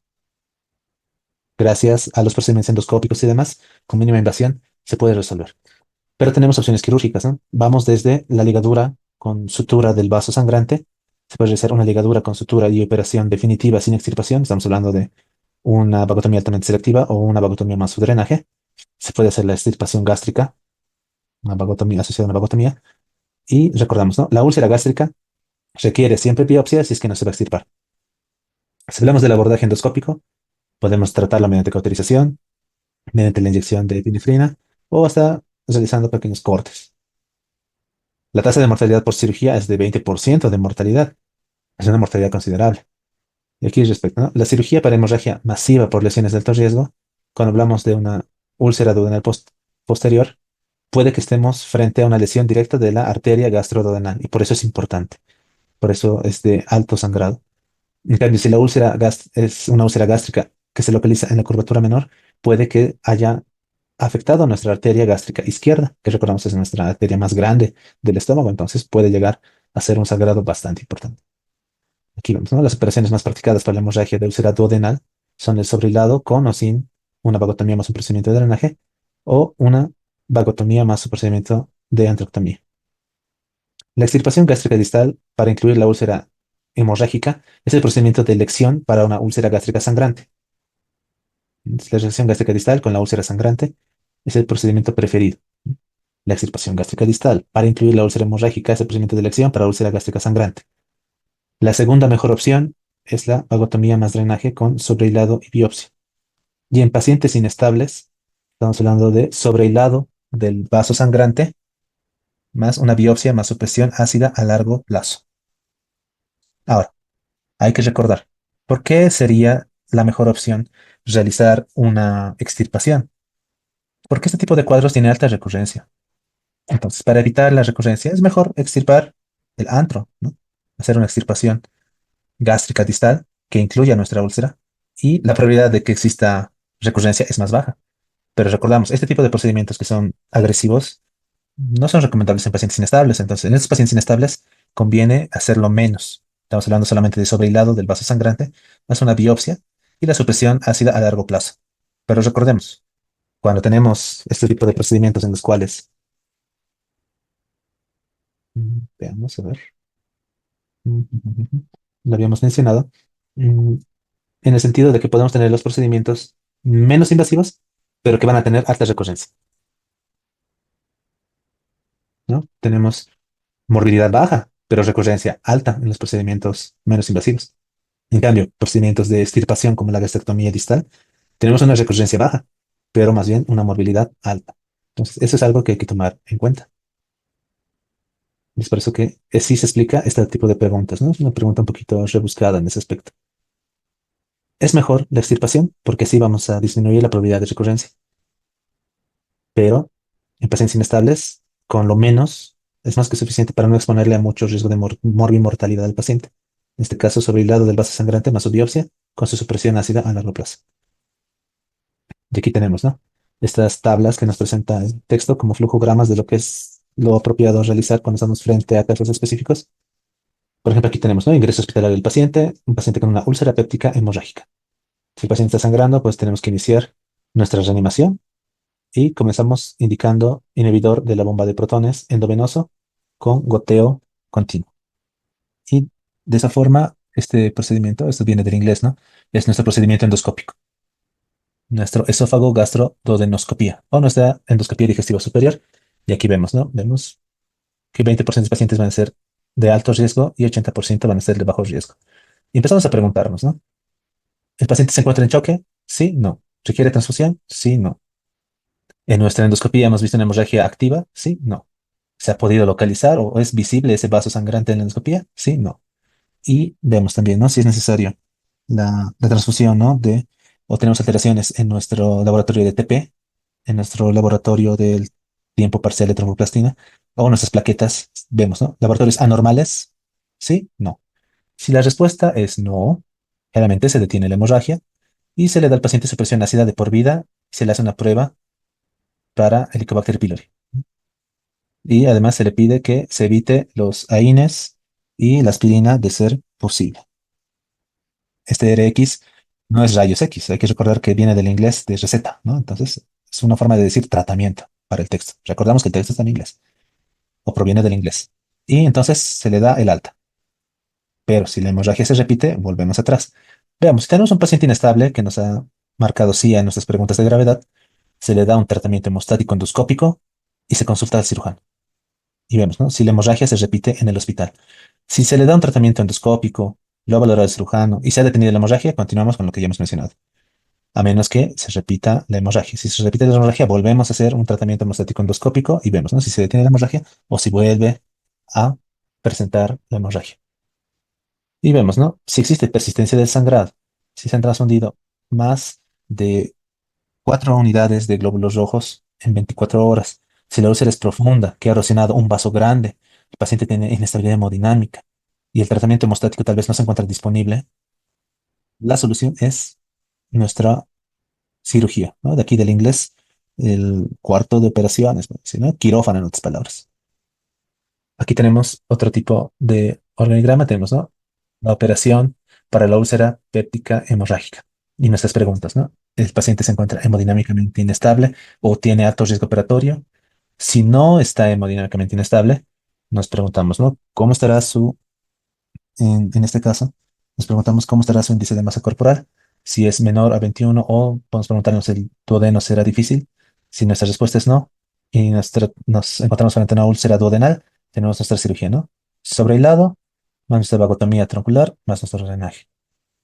Speaker 1: Gracias a los procedimientos endoscópicos y demás, con mínima invasión, se puede resolver. Pero tenemos opciones quirúrgicas, ¿no? Vamos desde la ligadura con sutura del vaso sangrante. Se puede realizar una ligadura con sutura y operación definitiva sin extirpación. Estamos hablando de una vagotomía altamente selectiva o una vagotomía más su drenaje. Se puede hacer la extirpación gástrica, una vagotomía asociada a una vagotomía. Y recordamos, ¿no? La úlcera gástrica requiere siempre biopsia si es que no se va a extirpar. Si hablamos del abordaje endoscópico, podemos tratarlo mediante cauterización, mediante la inyección de epinefrina o hasta realizando pequeños cortes. La tasa de mortalidad por cirugía es de 20% de mortalidad. Es una mortalidad considerable. Y aquí respecto, ¿no? La cirugía para hemorragia masiva por lesiones de alto riesgo, cuando hablamos de una úlcera duodenal posterior, puede que estemos frente a una lesión directa de la arteria gastroduodenal y por eso es importante. Por eso es de alto sangrado. En cambio, si la es una úlcera gástrica que se localiza en la curvatura menor, puede que haya afectado a nuestra arteria gástrica izquierda, que recordamos es nuestra arteria más grande del estómago, entonces puede llegar a ser un sangrado bastante importante. Aquí vemos, ¿no? Las operaciones más practicadas para la hemorragia de úlcera duodenal son el sobrehilado con o sin una vagotomía más un procedimiento de drenaje o una vagotomía más un procedimiento de antroctomía. La extirpación gástrica distal para incluir la úlcera hemorrágica es el procedimiento de elección para una úlcera gástrica sangrante. La resección gástrica distal con la úlcera sangrante es el procedimiento preferido. La extirpación gástrica distal para incluir la úlcera hemorrágica es el procedimiento de elección para úlcera gástrica sangrante. La segunda mejor opción es la vagotomía más drenaje con sobrehilado y biopsia. Y en pacientes inestables, estamos hablando de sobrehilado del vaso sangrante más una biopsia más supresión ácida a largo plazo. Ahora, hay que recordar, ¿por qué sería la mejor opción realizar una extirpación? Porque este tipo de cuadros tiene alta recurrencia. Entonces, para evitar la recurrencia, es mejor extirpar el antro, ¿no? Hacer una extirpación gástrica distal que incluya nuestra úlcera y la probabilidad de que exista recurrencia es más baja. Pero recordamos, este tipo de procedimientos que son agresivos no son recomendables en pacientes inestables. Entonces, en estos pacientes inestables conviene hacerlo menos. Estamos hablando solamente de sobrehilado del vaso sangrante, más una biopsia y la supresión ácida a largo plazo. Pero recordemos, cuando tenemos este tipo de procedimientos en los cuales, veamos, a ver, lo habíamos mencionado, mm, en el sentido de que podemos tener los procedimientos menos invasivos, pero que van a tener alta recurrencia, ¿no? Tenemos morbilidad baja, pero recurrencia alta en los procedimientos menos invasivos. En cambio, procedimientos de extirpación como la gastrectomía distal, tenemos una recurrencia baja, pero más bien una morbilidad alta. Entonces, eso es algo que hay que tomar en cuenta. Y es por eso que sí se explica este tipo de preguntas, ¿no? Es una pregunta un poquito rebuscada en ese aspecto. Es mejor la extirpación porque así vamos a disminuir la probabilidad de recurrencia, pero en pacientes inestables, con lo menos, es más que suficiente para no exponerle a mucho riesgo de morbimortalidad al paciente. En este caso, sobre el lado del vaso sangrante más su biopsia con su supresión ácida a largo plazo. Y aquí tenemos, ¿no? Estas tablas que nos presenta el texto como flujogramas de lo que es lo apropiado a realizar cuando estamos frente a casos específicos. Por ejemplo, aquí tenemos, ¿no? Ingreso hospitalario del paciente, un paciente con una úlcera péptica hemorrágica. Si el paciente está sangrando, pues tenemos que iniciar nuestra reanimación y comenzamos indicando inhibidor de la bomba de protones endovenoso con goteo continuo. Y de esa forma, este procedimiento, esto viene del inglés, ¿no? Es nuestro procedimiento endoscópico, nuestro esófago gastroduodenoscopía o nuestra endoscopía digestiva superior. Y aquí vemos, ¿no? Vemos que 20% de pacientes van a ser de alto riesgo y 80% van a ser de bajo riesgo. Y empezamos a preguntarnos, ¿no? ¿El paciente se encuentra en choque? Sí, no. ¿Requiere transfusión? Sí, no. En nuestra endoscopía hemos visto una hemorragia activa, sí, no. ¿Se ha podido localizar o es visible ese vaso sangrante en la endoscopía? Sí, no. Y vemos también, ¿no? Si es necesario la transfusión, ¿no? O tenemos alteraciones en nuestro laboratorio de TP, en nuestro laboratorio del tiempo parcial de tromboplastina, o nuestras plaquetas, vemos, ¿no? Laboratorios anormales, sí, no. Si la respuesta es no, generalmente se detiene la hemorragia y se le da al paciente supresión ácida de por vida y se le hace una prueba para Helicobacter pylori. Y además se le pide que se evite los AINES y la aspirina de ser posible. Este RX no es rayos X, hay que recordar que viene del inglés de receta, ¿no? Entonces es una forma de decir tratamiento para el texto. Recordamos que el texto está en inglés o proviene del inglés. Y entonces se le da el alta. Pero si la hemorragia se repite, volvemos atrás. Veamos, si tenemos un paciente inestable que nos ha marcado sí en nuestras preguntas de gravedad, se le da un tratamiento hemostático endoscópico y se consulta al cirujano. Y vemos, ¿no? Si la hemorragia se repite en el hospital. Si se le da un tratamiento endoscópico, lo ha valorado el cirujano y se ha detenido la hemorragia, continuamos con lo que ya hemos mencionado. A menos que se repita la hemorragia. Si se repite la hemorragia, volvemos a hacer un tratamiento hemostático endoscópico y vemos, ¿no? Si se detiene la hemorragia o si vuelve a presentar la hemorragia. Y vemos, ¿no? Si existe persistencia del sangrado, si se han trasfundido más de 4 unidades de glóbulos rojos en 24 horas, si la úlcera es profunda, que ha erosionado un vaso grande, el paciente tiene inestabilidad hemodinámica y el tratamiento hemostático tal vez no se encuentra disponible, la solución es nuestra cirugía, ¿no? De aquí del inglés, el cuarto de operaciones, ¿no? Quirófano en otras palabras. Aquí tenemos otro tipo de organigrama, tenemos, ¿no? La operación para la úlcera péptica hemorrágica. Y nuestras preguntas, ¿no? ¿El paciente se encuentra hemodinámicamente inestable o tiene alto riesgo operatorio? Si no está hemodinámicamente inestable, nos preguntamos, ¿no? ¿Cómo estará en este caso, nos preguntamos cómo estará su índice de masa corporal? Si es menor a 21 o podemos preguntarnos el duodeno será difícil. Si nuestra respuesta es no y nos encontramos frente a una úlcera duodenal, tenemos nuestra cirugía, ¿no? Sobre el lado, más nuestra vagotomía troncular, más nuestro drenaje.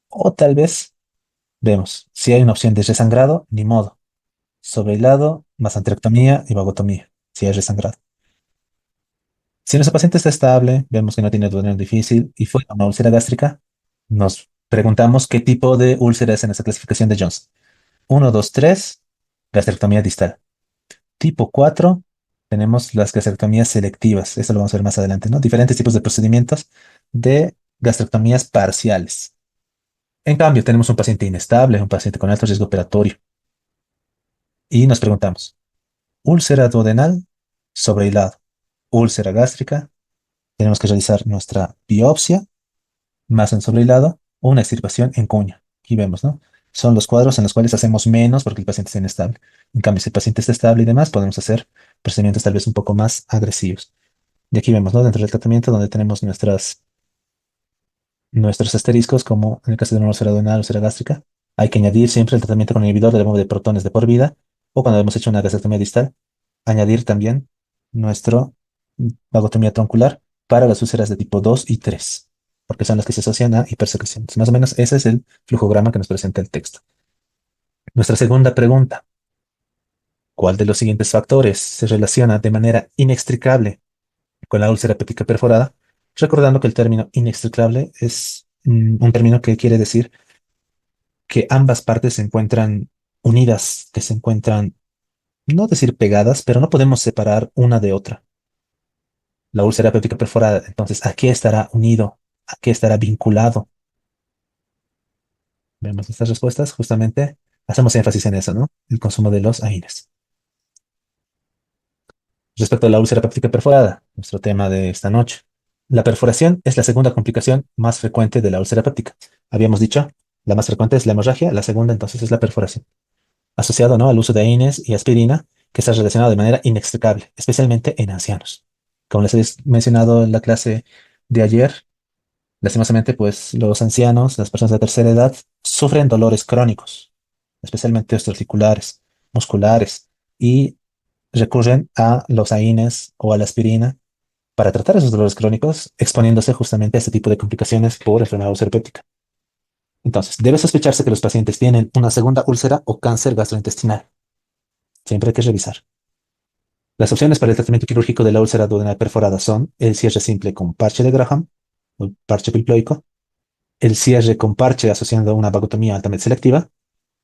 Speaker 1: O tal vez vemos si hay una opción de resangrado, ni modo. Sobre el lado, más antrectomía y vagotomía, si hay resangrado. Si nuestro paciente está estable, vemos que no tiene duodeno difícil y fue a una úlcera gástrica, nos preguntamos qué tipo de úlcera es en esa clasificación de Jones. Uno, 2, 3, gastrectomía distal. Tipo 4, tenemos las gastrectomías selectivas. Eso lo vamos a ver más adelante, ¿no? Diferentes tipos de procedimientos de gastrectomías parciales. En cambio, tenemos un paciente inestable, un paciente con alto riesgo operatorio, y nos preguntamos, úlcera duodenal sobrehilado, úlcera gástrica, tenemos que realizar nuestra biopsia, más en sobrehilado, o una extirpación en cuña. Aquí vemos, ¿no? Son los cuadros en los cuales hacemos menos porque el paciente está inestable. En cambio, si el paciente está estable y demás, podemos hacer procedimientos tal vez un poco más agresivos. Y aquí vemos, ¿no? Dentro del tratamiento donde tenemos nuestros asteriscos, como en el caso de una úlcera duodenal, úlcera gástrica, hay que añadir siempre el tratamiento con inhibidor del bombo de protones de por vida, o cuando hemos hecho una gastrectomía distal, añadir también nuestro vagotomía troncular para las úlceras de tipo 2 y 3, porque son las que se asocian a hipersecreciones. Más o menos ese es el flujograma que nos presenta el texto. Nuestra segunda pregunta, ¿cuál de los siguientes factores se relaciona de manera inextricable con la úlcera péptica perforada? Recordando que el término inextricable es un término que quiere decir que ambas partes se encuentran unidas, que se encuentran, no decir pegadas, pero no podemos separar una de otra. La úlcera péptica perforada, entonces, ¿a qué estará unido? ¿A qué estará vinculado? Vemos estas respuestas, justamente hacemos énfasis en eso, ¿no? El consumo de los AINES. Respecto a la úlcera péptica perforada, nuestro tema de esta noche. La perforación es la segunda complicación más frecuente de la úlcera péptica. Habíamos dicho, la más frecuente es la hemorragia, la segunda entonces es la perforación. Asociado, ¿no?, al uso de AINES y aspirina, que está relacionado de manera inextricable, especialmente en ancianos. Como les he mencionado en la clase de ayer, lastimosamente, pues los ancianos, las personas de tercera edad, sufren dolores crónicos, especialmente osteoarticulares, musculares, y recurren a los AINES o a la aspirina para tratar esos dolores crónicos, exponiéndose justamente a este tipo de complicaciones por enfermedad ulceropéptica. Entonces, debe sospecharse que los pacientes tienen una segunda úlcera o cáncer gastrointestinal. Siempre hay que revisar. Las opciones para el tratamiento quirúrgico de la úlcera duodenal perforada son el cierre simple con parche de Graham o parche triploico, el cierre con parche asociando una vagotomía altamente selectiva,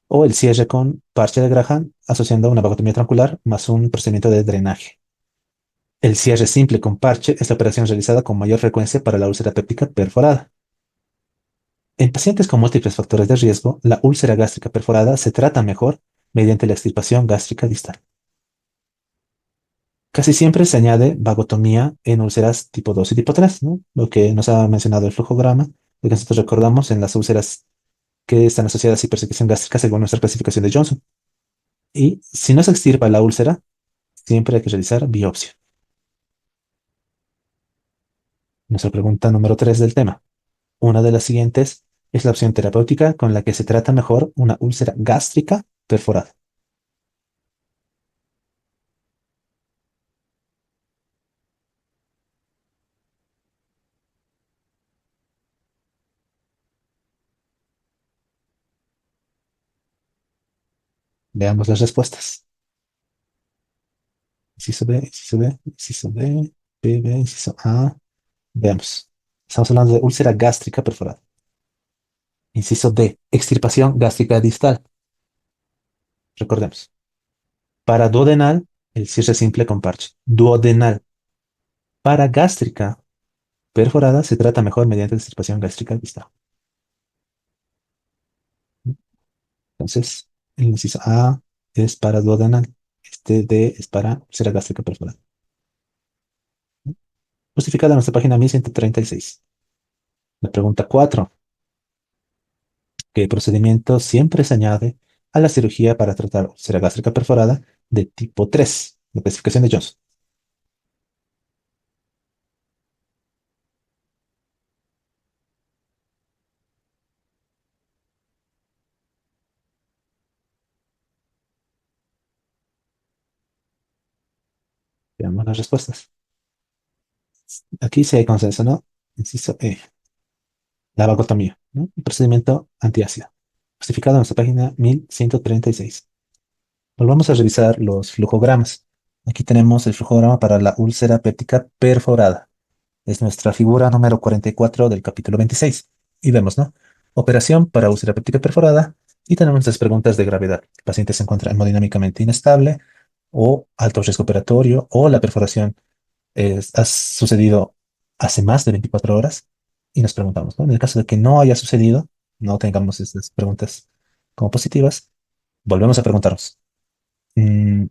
Speaker 1: o el cierre con parche de Graham asociando una vagotomía troncular más un procedimiento de drenaje. El cierre simple con parche es la operación realizada con mayor frecuencia para la úlcera péptica perforada. En pacientes con múltiples factores de riesgo, la úlcera gástrica perforada se trata mejor mediante la extirpación gástrica distal. Casi siempre se añade vagotomía en úlceras tipo 2 y tipo 3, ¿no? Lo que nos ha mencionado el flujograma, lo que nosotros recordamos en las úlceras que están asociadas a hipersecreción gástrica según nuestra clasificación de Johnson. Y si no se extirpa la úlcera, siempre hay que realizar biopsia. Nuestra pregunta número 3 del tema. Una de las siguientes es la opción terapéutica con la que se trata mejor una úlcera gástrica perforada. Veamos las respuestas. Inciso B, inciso B, inciso B, B, inciso A. Veamos. Estamos hablando de úlcera gástrica perforada. Inciso D, extirpación gástrica distal. Recordemos. Para duodenal, el cierre simple con parche. Duodenal. Para gástrica perforada se trata mejor mediante extirpación gástrica distal. Entonces, el inciso A es para duodenal. Este D es para úlcera gástrica perforada. Justificada en nuestra página 1136. La pregunta 4. ¿Qué procedimiento siempre se añade a la cirugía para tratar úlcera gástrica perforada de tipo 3? La clasificación de Johnson. Veamos las respuestas. Aquí sí hay consenso, ¿no? Inciso E. La vagotomía, ¿no? Un procedimiento antiácido. Justificado en nuestra página 1136. Volvamos a revisar los flujogramas. Aquí tenemos el flujograma para la úlcera péptica perforada. Es nuestra figura número 44 del capítulo 26. Y vemos, ¿no? Operación para úlcera péptica perforada. Y tenemos nuestras preguntas de gravedad. El paciente se encuentra hemodinámicamente inestable o alto riesgo operatorio o la perforación ha sucedido hace más de 24 horas y nos preguntamos, ¿no? En el caso de que no haya sucedido, no tengamos estas preguntas como positivas, volvemos a preguntarnos. Mm,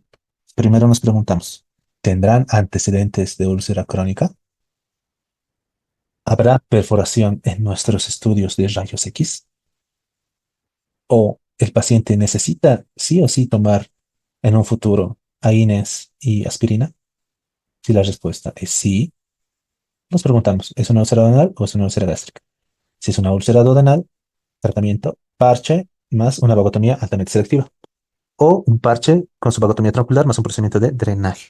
Speaker 1: Primero nos preguntamos, ¿tendrán antecedentes de úlcera crónica? ¿Habrá perforación en nuestros estudios de rayos X? ¿O el paciente necesita sí o sí tomar en un futuro AINES y aspirina? Si la respuesta es sí, nos preguntamos, ¿es una úlcera duodenal o es una úlcera gástrica? Si es una úlcera duodenal, tratamiento parche más una vagotomía altamente selectiva. O un parche con su vagotomía troncular más un procedimiento de drenaje.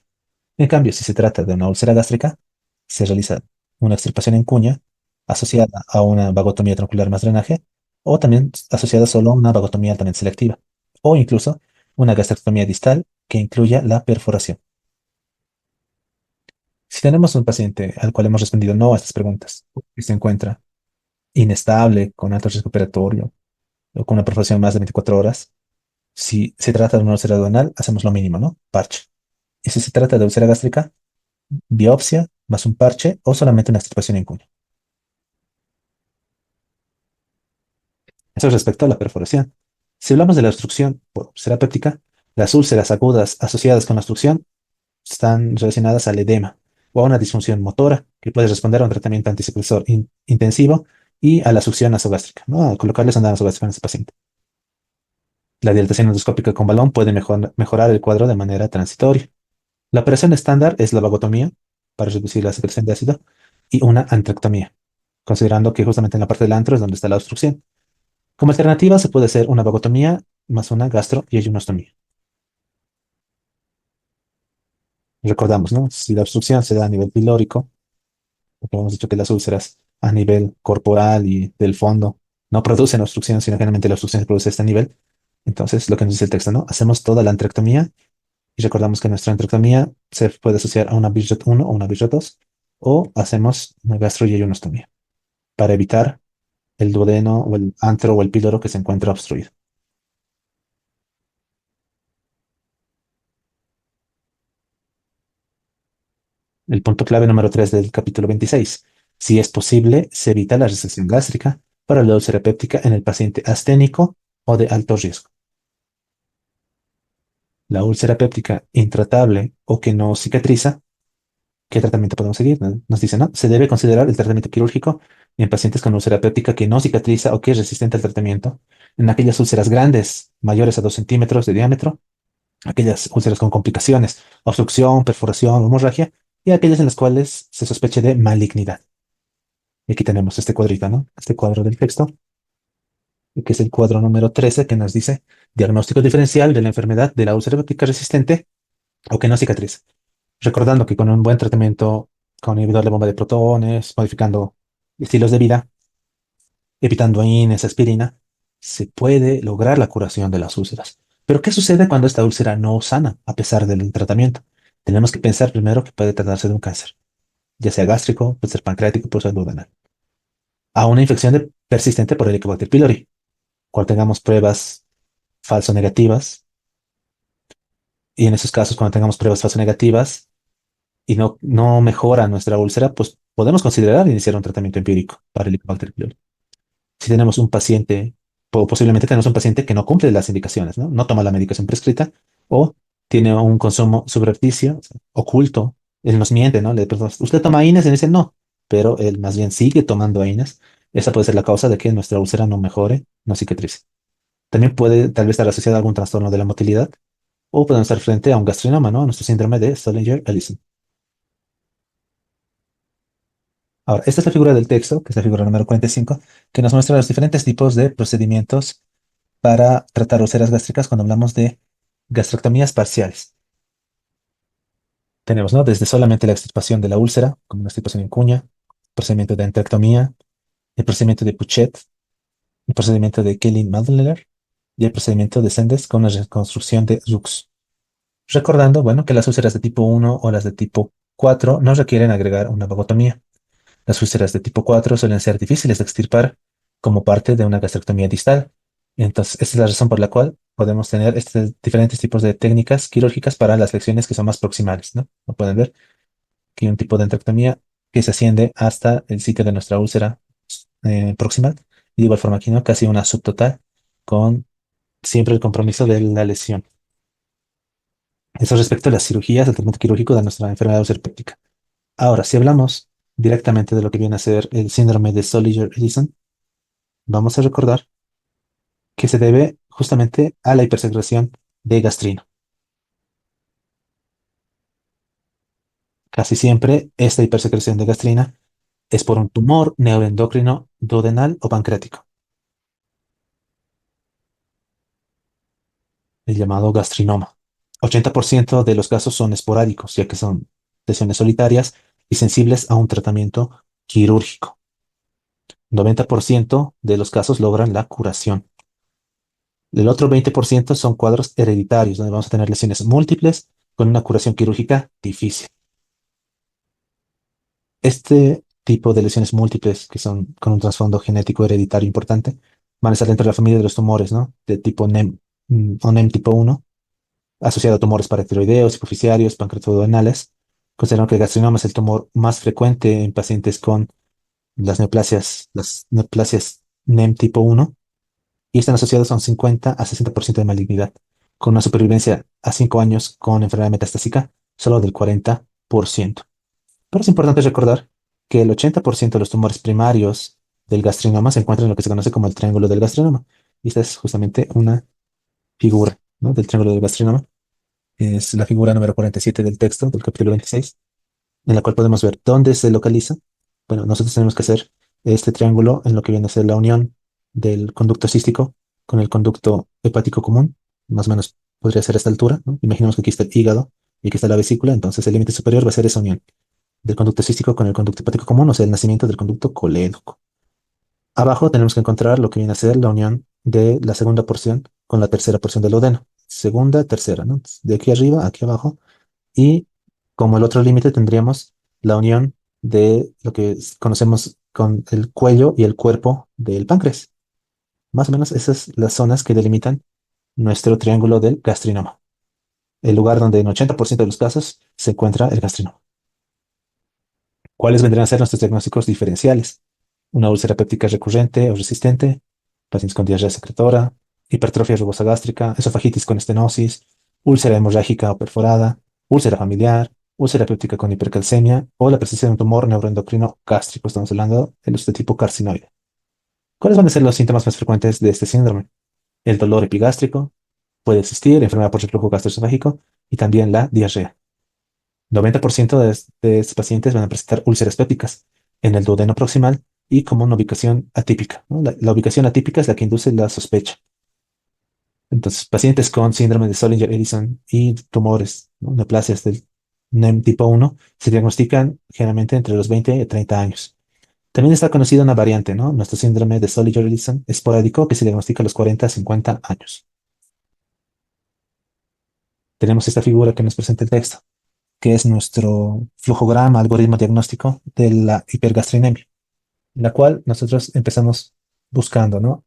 Speaker 1: En cambio, si se trata de una úlcera gástrica, se realiza una extirpación en cuña asociada a una vagotomía troncular más drenaje, o también asociada solo a una vagotomía altamente selectiva, o incluso una gastrectomía distal que incluya la perforación. Si tenemos un paciente al cual hemos respondido no a estas preguntas, y se encuentra inestable, con alto riesgo operatorio, o con una perforación más de 24 horas, si se trata de una úlcera duodenal, hacemos lo mínimo, ¿no? Parche. Y si se trata de úlcera gástrica, biopsia más un parche o solamente una extirpación en cuña. Eso es respecto a la perforación. Si hablamos de la obstrucción por úlcera péptica, las úlceras agudas asociadas con la obstrucción están relacionadas al edema o a una disfunción motora que puede responder a un tratamiento antihipertensor intensivo y a la succión nasogástrica, ¿no? A colocarle sonda nasogástrica en ese paciente. La dilatación endoscópica con balón puede mejorar el cuadro de manera transitoria. La operación estándar es la vagotomía para reducir la secreción de ácido y una antrectomía, considerando que justamente en la parte del antro es donde está la obstrucción. Como alternativa se puede hacer una vagotomía más una gastro y ayunostomía. Recordamos, ¿no? Si la obstrucción se da a nivel pilórico, porque hemos dicho que las úlceras a nivel corporal y del fondo no producen obstrucción, sino generalmente la obstrucción se produce a este nivel. Entonces, lo que nos dice el texto, ¿no? Hacemos toda la antrectomía y recordamos que nuestra antrectomía se puede asociar a una BISROT 1 o una BISROT 2 o hacemos una gastro y ayunostomía para evitar el duodeno o el antro o el píloro que se encuentra obstruido. El punto clave número 3 del capítulo 26. Si es posible, se evita la resección gástrica para la úlcera péptica en el paciente asténico o de alto riesgo. La úlcera péptica intratable o que no cicatriza, ¿qué tratamiento podemos seguir? Nos dice, ¿no? Se debe considerar el tratamiento quirúrgico en pacientes con úlcera péptica que no cicatriza o que es resistente al tratamiento, en aquellas úlceras grandes, mayores a 2 centímetros de diámetro, aquellas úlceras con complicaciones, obstrucción, perforación, hemorragia, y aquellas en las cuales se sospeche de malignidad. Y aquí tenemos este cuadrito, ¿no? Este cuadro del texto, que es el cuadro número 13, que nos dice diagnóstico diferencial de la enfermedad de la úlcera péptica resistente o que no cicatriza. Recordando que con un buen tratamiento con inhibidor de bomba de protones, modificando estilos de vida, evitando AINES, aspirina, se puede lograr la curación de las úlceras. Pero ¿qué sucede cuando esta úlcera no sana a pesar del tratamiento? Tenemos que pensar primero que puede tratarse de un cáncer, ya sea gástrico, puede ser pancreático, puede ser duodenal, a una infección persistente por Helicobacter pylori, cual tengamos pruebas falso negativas, y en esos casos, cuando tengamos pruebas falso negativas y no mejora nuestra úlcera, pues podemos considerar iniciar un tratamiento empírico para Helicobacter pylori. Si tenemos un paciente, posiblemente tenemos un paciente que no cumple las indicaciones, ¿no? No toma la medicación prescrita o tiene un consumo subrepticio, o sea, oculto. Él nos miente, ¿no? Le preguntamos, ¿usted toma AINES? Y dice, no, pero él más bien sigue tomando AINES. Esa puede ser la causa de que nuestra úlcera no mejore, no cicatrice. También puede tal vez estar asociada a algún trastorno de la motilidad o podemos estar frente a un gastrinoma, ¿no? A nuestro síndrome de Zollinger-Ellison. Ahora, esta es la figura del texto, que es la figura número 45, que nos muestra los diferentes tipos de procedimientos para tratar úlceras gástricas cuando hablamos de gastrectomías parciales. Tenemos, ¿no? Desde solamente la extirpación de la úlcera, como una extirpación en cuña, procedimiento de entrectomía, el procedimiento de Puchet, el procedimiento de Kelly-Madlener y el procedimiento de Sendes con la reconstrucción de Rux. Recordando, bueno, que las úlceras de tipo 1 o las de tipo 4 no requieren agregar una vagotomía. Las úlceras de tipo 4 suelen ser difíciles de extirpar como parte de una gastrectomía distal. Entonces, esta es la razón por la cual podemos tener diferentes tipos de técnicas quirúrgicas para las lecciones que son más proximales, ¿no? Como pueden ver, aquí hay un tipo de entrectomía que se asciende hasta el sitio de nuestra úlcera proximal Y de igual forma aquí, ¿no? Casi una subtotal con siempre el compromiso de la lesión. Eso respecto a las cirugías, el tratamiento quirúrgico de nuestra enfermedad ulcerpéptica. Ahora, si hablamos directamente de lo que viene a ser el síndrome de Solinger-Ellison, vamos a recordar que se debe justamente a la hipersecreción de gastrino. Casi siempre esta hipersecreción de gastrina es por un tumor neuroendocrino duodenal o pancreático, el llamado gastrinoma. 80% de los casos son esporádicos, ya que son lesiones solitarias y sensibles a un tratamiento quirúrgico. 90% de los casos logran la curación. El otro 20% son cuadros hereditarios, donde vamos a tener lesiones múltiples con una curación quirúrgica difícil. Este tipo de lesiones múltiples, que son con un trasfondo genético hereditario importante, van a estar dentro de la familia de los tumores, ¿no? De tipo NEM o NEM tipo 1, asociado a tumores paratiroideos, hipoficiarios, pancreatoduodenales. Consideran que el gastrinoma es el tumor más frecuente en pacientes con las neoplasias NEM tipo 1 y están asociados a un 50 a 60% de malignidad, con una supervivencia a 5 años con enfermedad metastásica solo del 40%. Pero es importante recordar que el 80% de los tumores primarios del gastrinoma se encuentran en lo que se conoce como el triángulo del gastrinoma. Y esta es justamente una figura, ¿no? Del triángulo del gastrinoma. Es la figura número 47 del texto del capítulo 26, en la cual podemos ver dónde se localiza. Bueno, nosotros tenemos que hacer este triángulo en lo que viene a ser la unión del conducto cístico con el conducto hepático común. Más o menos podría ser a esta altura, ¿no? Imaginemos que aquí está el hígado y aquí está la vesícula, entonces el límite superior va a ser esa unión del conducto cístico con el conducto hepático común, o sea, el nacimiento del conducto colédoco. Abajo tenemos que encontrar lo que viene a ser la unión de la segunda porción con la tercera porción del odeno. Segunda, tercera, ¿no? De aquí arriba, aquí abajo. Y como el otro límite tendríamos la unión de lo que conocemos con el cuello y el cuerpo del páncreas. Más o menos esas son las zonas que delimitan nuestro triángulo del gastrinoma, el lugar donde en 80% de los casos se encuentra el gastrinoma. ¿Cuáles vendrían a ser nuestros diagnósticos diferenciales? Una úlcera péptica recurrente o resistente, pacientes con diarrea secretora, hipertrofia rugosa gástrica, esofagitis con estenosis, úlcera hemorrágica o perforada, úlcera familiar, úlcera péptica con hipercalcemia o la presencia de un tumor neuroendocrino gástrico. Estamos hablando del tipo carcinoide. ¿Cuáles van a ser los síntomas más frecuentes de este síndrome? El dolor epigástrico, puede existir enfermedad por reflujo gastroesofágico y también la diarrea. 90% de estos pacientes van a presentar úlceras pépticas en el duodeno proximal y como una ubicación atípica, ¿no? La ubicación atípica es la que induce la sospecha. Entonces, pacientes con síndrome de Solinger-Ellison y tumores, ¿no? Neoplasias del NEM tipo 1 se diagnostican generalmente entre los 20 y 30 años. También está conocida una variante, ¿no? Nuestro síndrome de Solinger-Ellison esporádico que se diagnostica a los 40 a 50 años. Tenemos esta figura que nos presenta el texto, que es nuestro flujograma, algoritmo diagnóstico de la hipergastrinemia, en la cual nosotros empezamos buscando, ¿no?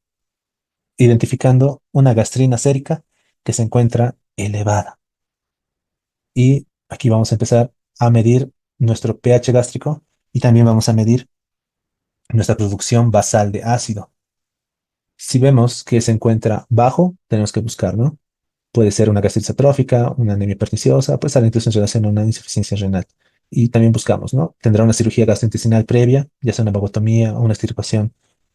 Speaker 1: Identificando una gastrina sérica que se encuentra elevada. Y aquí vamos a empezar a medir nuestro pH gástrico y también vamos a medir nuestra producción basal de ácido. Si vemos que se encuentra bajo, tenemos que buscar, ¿no? Puede ser una gastritis atrófica, una anemia perniciosa, puede estar incluso en relación a una insuficiencia renal. Y también buscamos, ¿no? Tendrá una cirugía gastrointestinal previa, ya sea una vagotomía o una extirpación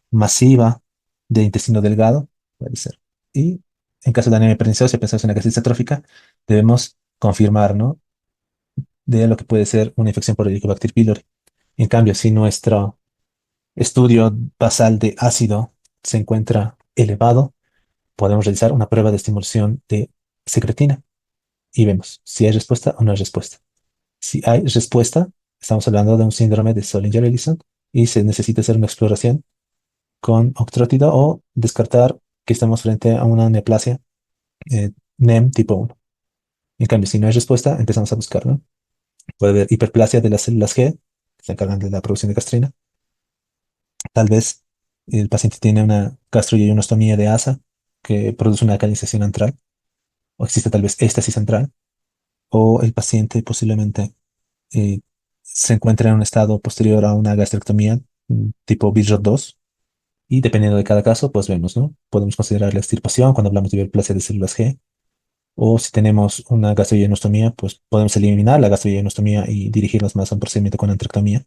Speaker 1: masiva de intestino delgado, puede ser. Y en caso de anemia perniciosa, si pensamos en una gastritis atrófica, debemos confirmar, ¿no? De lo que puede ser una infección por Helicobacter pylori. En cambio, si nuestro estudio basal de ácido se encuentra elevado, podemos realizar una prueba de estimulación de secretina y vemos si hay respuesta o no hay respuesta. Si hay respuesta, estamos hablando de un síndrome de Solinger-Ellison y se necesita hacer una exploración con octrótido o descartar que estamos frente a una neoplasia NEM tipo 1. En cambio, si no hay respuesta, empezamos a buscar, ¿no? Puede haber hiperplasia de las células G, que se encargan de la producción de gastrina. Tal vez el paciente tiene una gastroyeyunostomía de ASA que produce una alcalinización antral, o existe tal vez éstasis antral, o el paciente posiblemente eh, se encuentra en un estado posterior a una gastrectomía tipo BISROT 2 Y dependiendo de cada caso, pues vemos, ¿no? Podemos considerar la extirpación cuando hablamos de hiperplasia de células G, o si tenemos una gastroyenostomía, pues podemos eliminar la gastroyenostomía y dirigirnos más a un procedimiento con antrectomía.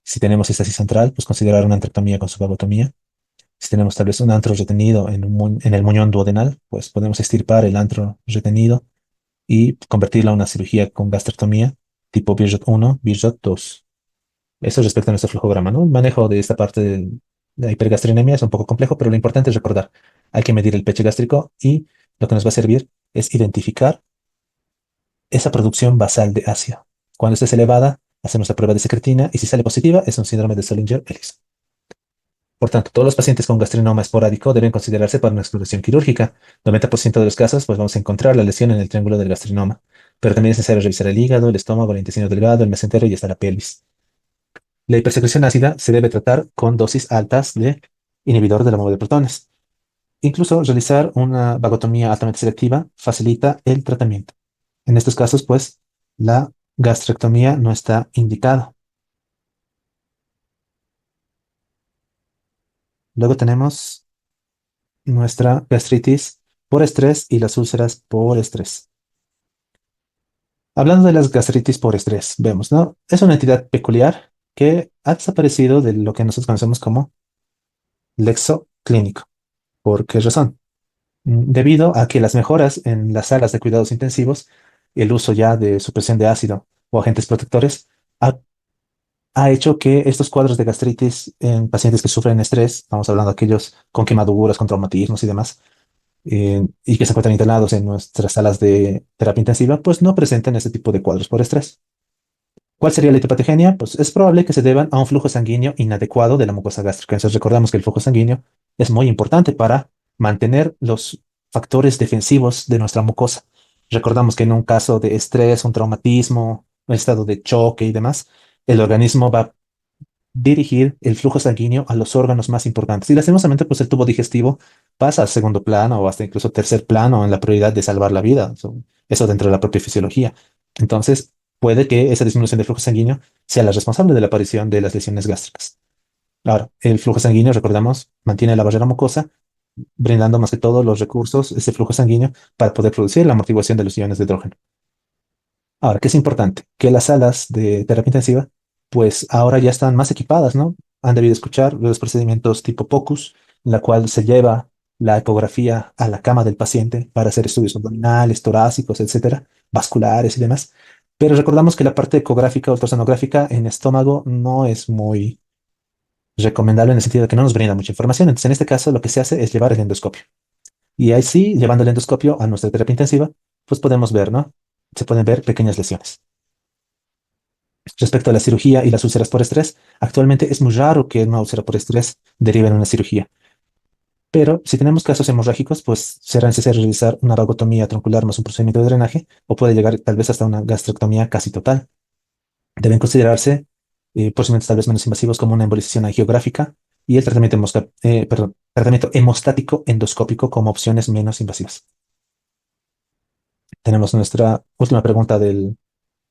Speaker 1: Si tenemos estasis central, pues considerar una antrectomía con subagotomía. Si tenemos tal vez un antro retenido en el muñón duodenal, pues podemos extirpar el antro retenido y convertirlo a una cirugía con gastrectomía tipo BIRJOT 1, BIRJOT 2. Eso respecto a nuestro flujograma, ¿no? El manejo de esta parte de la hipergastrinemia es un poco complejo, pero lo importante es recordar, hay que medir el pH gástrico y lo que nos va a servir es identificar esa producción basal de ácido. Cuando esté elevada, hacemos la prueba de secretina y si sale positiva, es un síndrome de Zollinger-Ellis. Por tanto, todos los pacientes con gastrinoma esporádico deben considerarse para una exploración quirúrgica. 90% de los casos, pues vamos a encontrar la lesión en el triángulo del gastrinoma. Pero también es necesario revisar el hígado, el estómago, el intestino delgado, el mesentero y hasta la pelvis. La hipersecreción ácida se debe tratar con dosis altas de inhibidor del amor de protones. Incluso realizar una vagotomía altamente selectiva facilita el tratamiento. En estos casos, pues, la gastrectomía no está indicada. Luego tenemos nuestra gastritis por estrés y las úlceras por estrés. Hablando de las gastritis por estrés, vemos, ¿no? Es una entidad peculiar que ha desaparecido de lo que nosotros conocemos como lexo clínico. ¿Por qué razón? Debido a que las mejoras en las salas de cuidados intensivos, el uso ya de supresión de ácido o agentes protectores, ha, ha hecho que estos cuadros de gastritis en pacientes que sufren estrés, estamos hablando de aquellos con quemaduras, con traumatismos y demás, y que se encuentran internados en nuestras salas de terapia intensiva, pues no presenten este tipo de cuadros por estrés. ¿Cuál sería la hipopatogenia? Pues es probable que se deban a un flujo sanguíneo inadecuado de la mucosa gástrica. Entonces recordamos que el flujo sanguíneo es muy importante para mantener los factores defensivos de nuestra mucosa. Recordamos que en un caso de estrés, un traumatismo, un estado de choque y demás, el organismo va a dirigir el flujo sanguíneo a los órganos más importantes. Y lastimosamente, pues el tubo digestivo pasa al segundo plano o hasta incluso tercer plano en la prioridad de salvar la vida. Eso dentro de la propia fisiología. Entonces, puede que esa disminución del flujo sanguíneo sea la responsable de la aparición de las lesiones gástricas. Ahora, el flujo sanguíneo, recordamos, mantiene la barrera mucosa, brindando más que todo los recursos, ese flujo sanguíneo, para poder producir la amortiguación de los iones de hidrógeno. Ahora, ¿qué es importante? Que las salas de terapia intensiva, pues ahora ya están más equipadas, ¿no? Han debido escuchar los procedimientos tipo POCUS, en la cual se lleva la ecografía a la cama del paciente para hacer estudios abdominales, torácicos, etcétera, vasculares y demás. Pero recordamos que la parte ecográfica o ultrasonográfica en estómago no es muy recomendable en el sentido de que no nos brinda mucha información. Entonces, en este caso, lo que se hace es llevar el endoscopio. Y ahí sí, llevando el endoscopio a nuestra terapia intensiva, pues podemos ver, ¿no? Se pueden ver pequeñas lesiones. Respecto a la cirugía y las úlceras por estrés, actualmente es muy raro que una úlcera por estrés derive en una cirugía. Pero si tenemos casos hemorrágicos, pues será necesario realizar una vagotomía troncular más un procedimiento de drenaje o puede llegar tal vez hasta una gastrectomía casi total. Deben considerarse procedimientos tal vez menos invasivos como una embolización angiográfica y el tratamiento hemostático endoscópico como opciones menos invasivas. Tenemos nuestra última pregunta del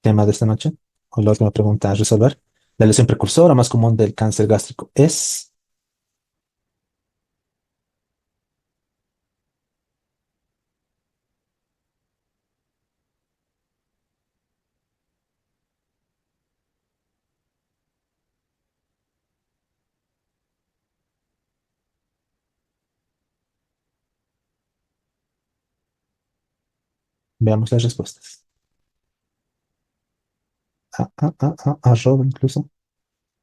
Speaker 1: tema de esta noche, o la última pregunta a resolver. La lesión precursora más común del cáncer gástrico es, veamos las respuestas. Arroba incluso.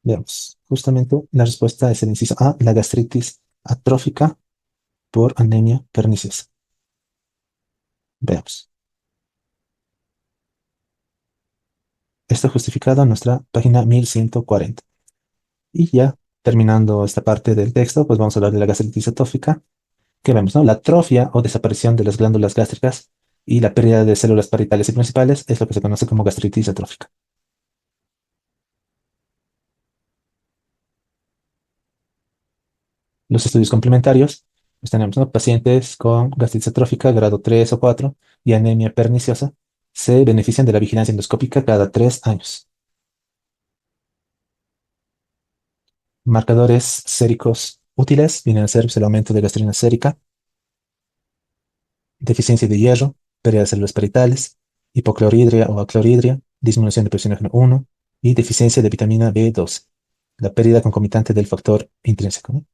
Speaker 1: Veamos. Justamente la respuesta es el inciso A, la gastritis atrófica por anemia perniciosa. Veamos. Esto justificado en nuestra página 1140. Y ya terminando esta parte del texto, pues vamos a hablar de la gastritis atófica. Que vemos, ¿no? La atrofia o desaparición de las glándulas gástricas y la pérdida de células parietales y principales es lo que se conoce como gastritis atrófica. Los estudios complementarios, pues tenemos, ¿no? Pacientes con gastritis atrófica grado 3 o 4 y anemia perniciosa se benefician de la vigilancia endoscópica cada 3 años. Marcadores séricos útiles vienen a ser pues, el aumento de gastrina sérica, deficiencia de hierro, pérdida de células parietales, hipocloridria o acloridria, disminución de presiógeno 1 y deficiencia de vitamina B12, la pérdida concomitante del factor intrínseco, ¿no?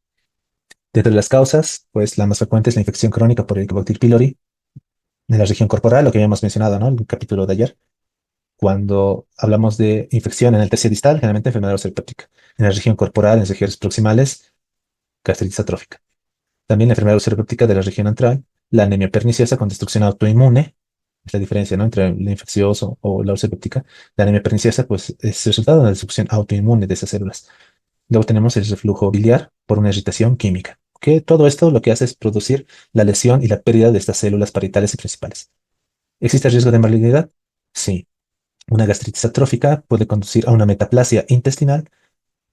Speaker 1: Dentro de las causas, pues la más frecuente es la infección crónica por Helicobacter pylori en la región corporal, lo que habíamos mencionado, ¿no? En el capítulo de ayer. Cuando hablamos de infección en el tercio distal, generalmente enfermedad ulceropéptica. En la región corporal, en las regiones proximales, gastritis atrófica. También la enfermedad ulceropéptica de la región antral, la anemia perniciosa con destrucción autoinmune, es la diferencia, ¿no? Entre la infeccioso o la ulceropéptica. La anemia perniciosa, pues, es el resultado de la destrucción autoinmune de esas células. Luego tenemos el reflujo biliar por una irritación química. Que todo esto lo que hace es producir la lesión y la pérdida de estas células parietales y principales. ¿Existe riesgo de malignidad? Sí. Una gastritis atrófica puede conducir a una metaplasia intestinal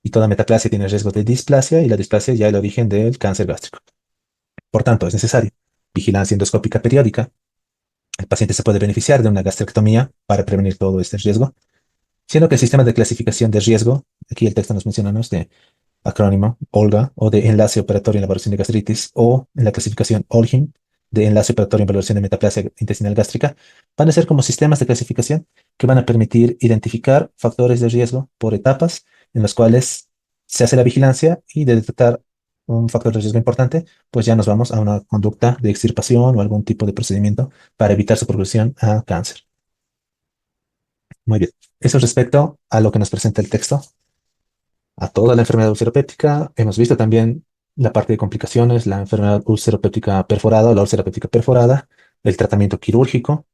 Speaker 1: y toda metaplasia tiene riesgo de displasia y la displasia ya es el origen del cáncer gástrico. Por tanto, es necesario vigilancia endoscópica periódica. El paciente se puede beneficiar de una gastrectomía para prevenir todo este riesgo, siendo que el sistema de clasificación de riesgo, aquí el texto nos menciona, ¿no? Este acrónimo OLGA o de enlace operatorio en la evaluación de gastritis o en la clasificación OLGIM de enlace operatorio en evaluación de metaplasia intestinal gástrica, van a ser como sistemas de clasificación que van a permitir identificar factores de riesgo por etapas en los cuales se hace la vigilancia y de detectar un factor de riesgo importante, pues ya nos vamos a una conducta de extirpación o algún tipo de procedimiento para evitar su progresión a cáncer. Muy bien. Eso respecto a lo que nos presenta el texto a toda la enfermedad ulceropéptica. Hemos visto también la parte de complicaciones, la enfermedad ulceropéptica perforada o la úlcera péptica perforada, el tratamiento quirúrgico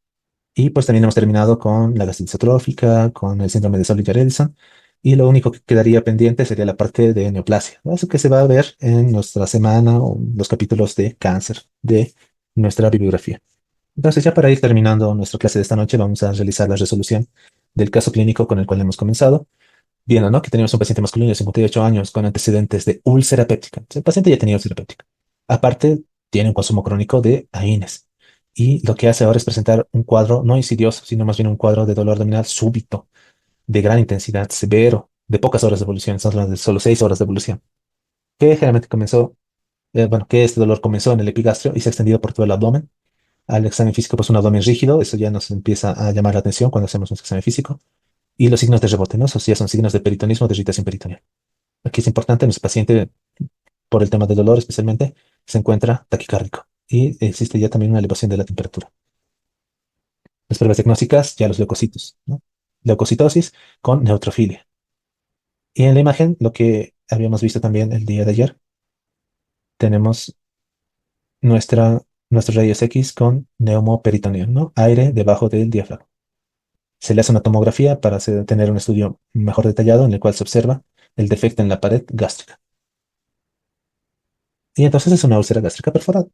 Speaker 1: y pues también hemos terminado con la gastritis atrófica, con el síndrome de Solinger-Ellison y lo único que quedaría pendiente sería la parte de neoplasia, ¿no? Eso que se va a ver en nuestra semana o los capítulos de cáncer de nuestra bibliografía. Entonces ya para ir terminando nuestra clase de esta noche vamos a realizar la resolución del caso clínico con el cual hemos comenzado viendo, ¿no? Que teníamos un paciente masculino de 58 años con antecedentes de úlcera péptica. Entonces, el paciente ya tenía úlcera péptica. Aparte, tiene un consumo crónico de AINES. Y lo que hace ahora es presentar un cuadro no insidioso, sino más bien un cuadro de dolor abdominal súbito, de gran intensidad, severo, de pocas horas de evolución, estamos hablando de solo 6 horas de evolución, que generalmente comenzó, bueno, que este dolor comenzó en el epigastrio y se ha extendido por todo el abdomen. Al examen físico, pues un abdomen rígido, eso ya nos empieza a llamar la atención cuando hacemos un examen físico. Y los signos de rebote, ¿no? Esos ya son signos de peritonismo, de irritación peritoneal. Aquí es importante, nuestro paciente, por el tema del dolor especialmente, se encuentra taquicárdico y existe ya también una elevación de la temperatura. Las pruebas diagnósticas, ya los leucocitos, ¿no? Leucocitosis con neutrofilia. Y en la imagen, lo que habíamos visto también el día de ayer, tenemos nuestros rayos X con neumoperitoneo, ¿no? Aire debajo del diafragma. Se le hace una tomografía para tener un estudio mejor detallado en el cual se observa el defecto en la pared gástrica. Y entonces es una úlcera gástrica perforada.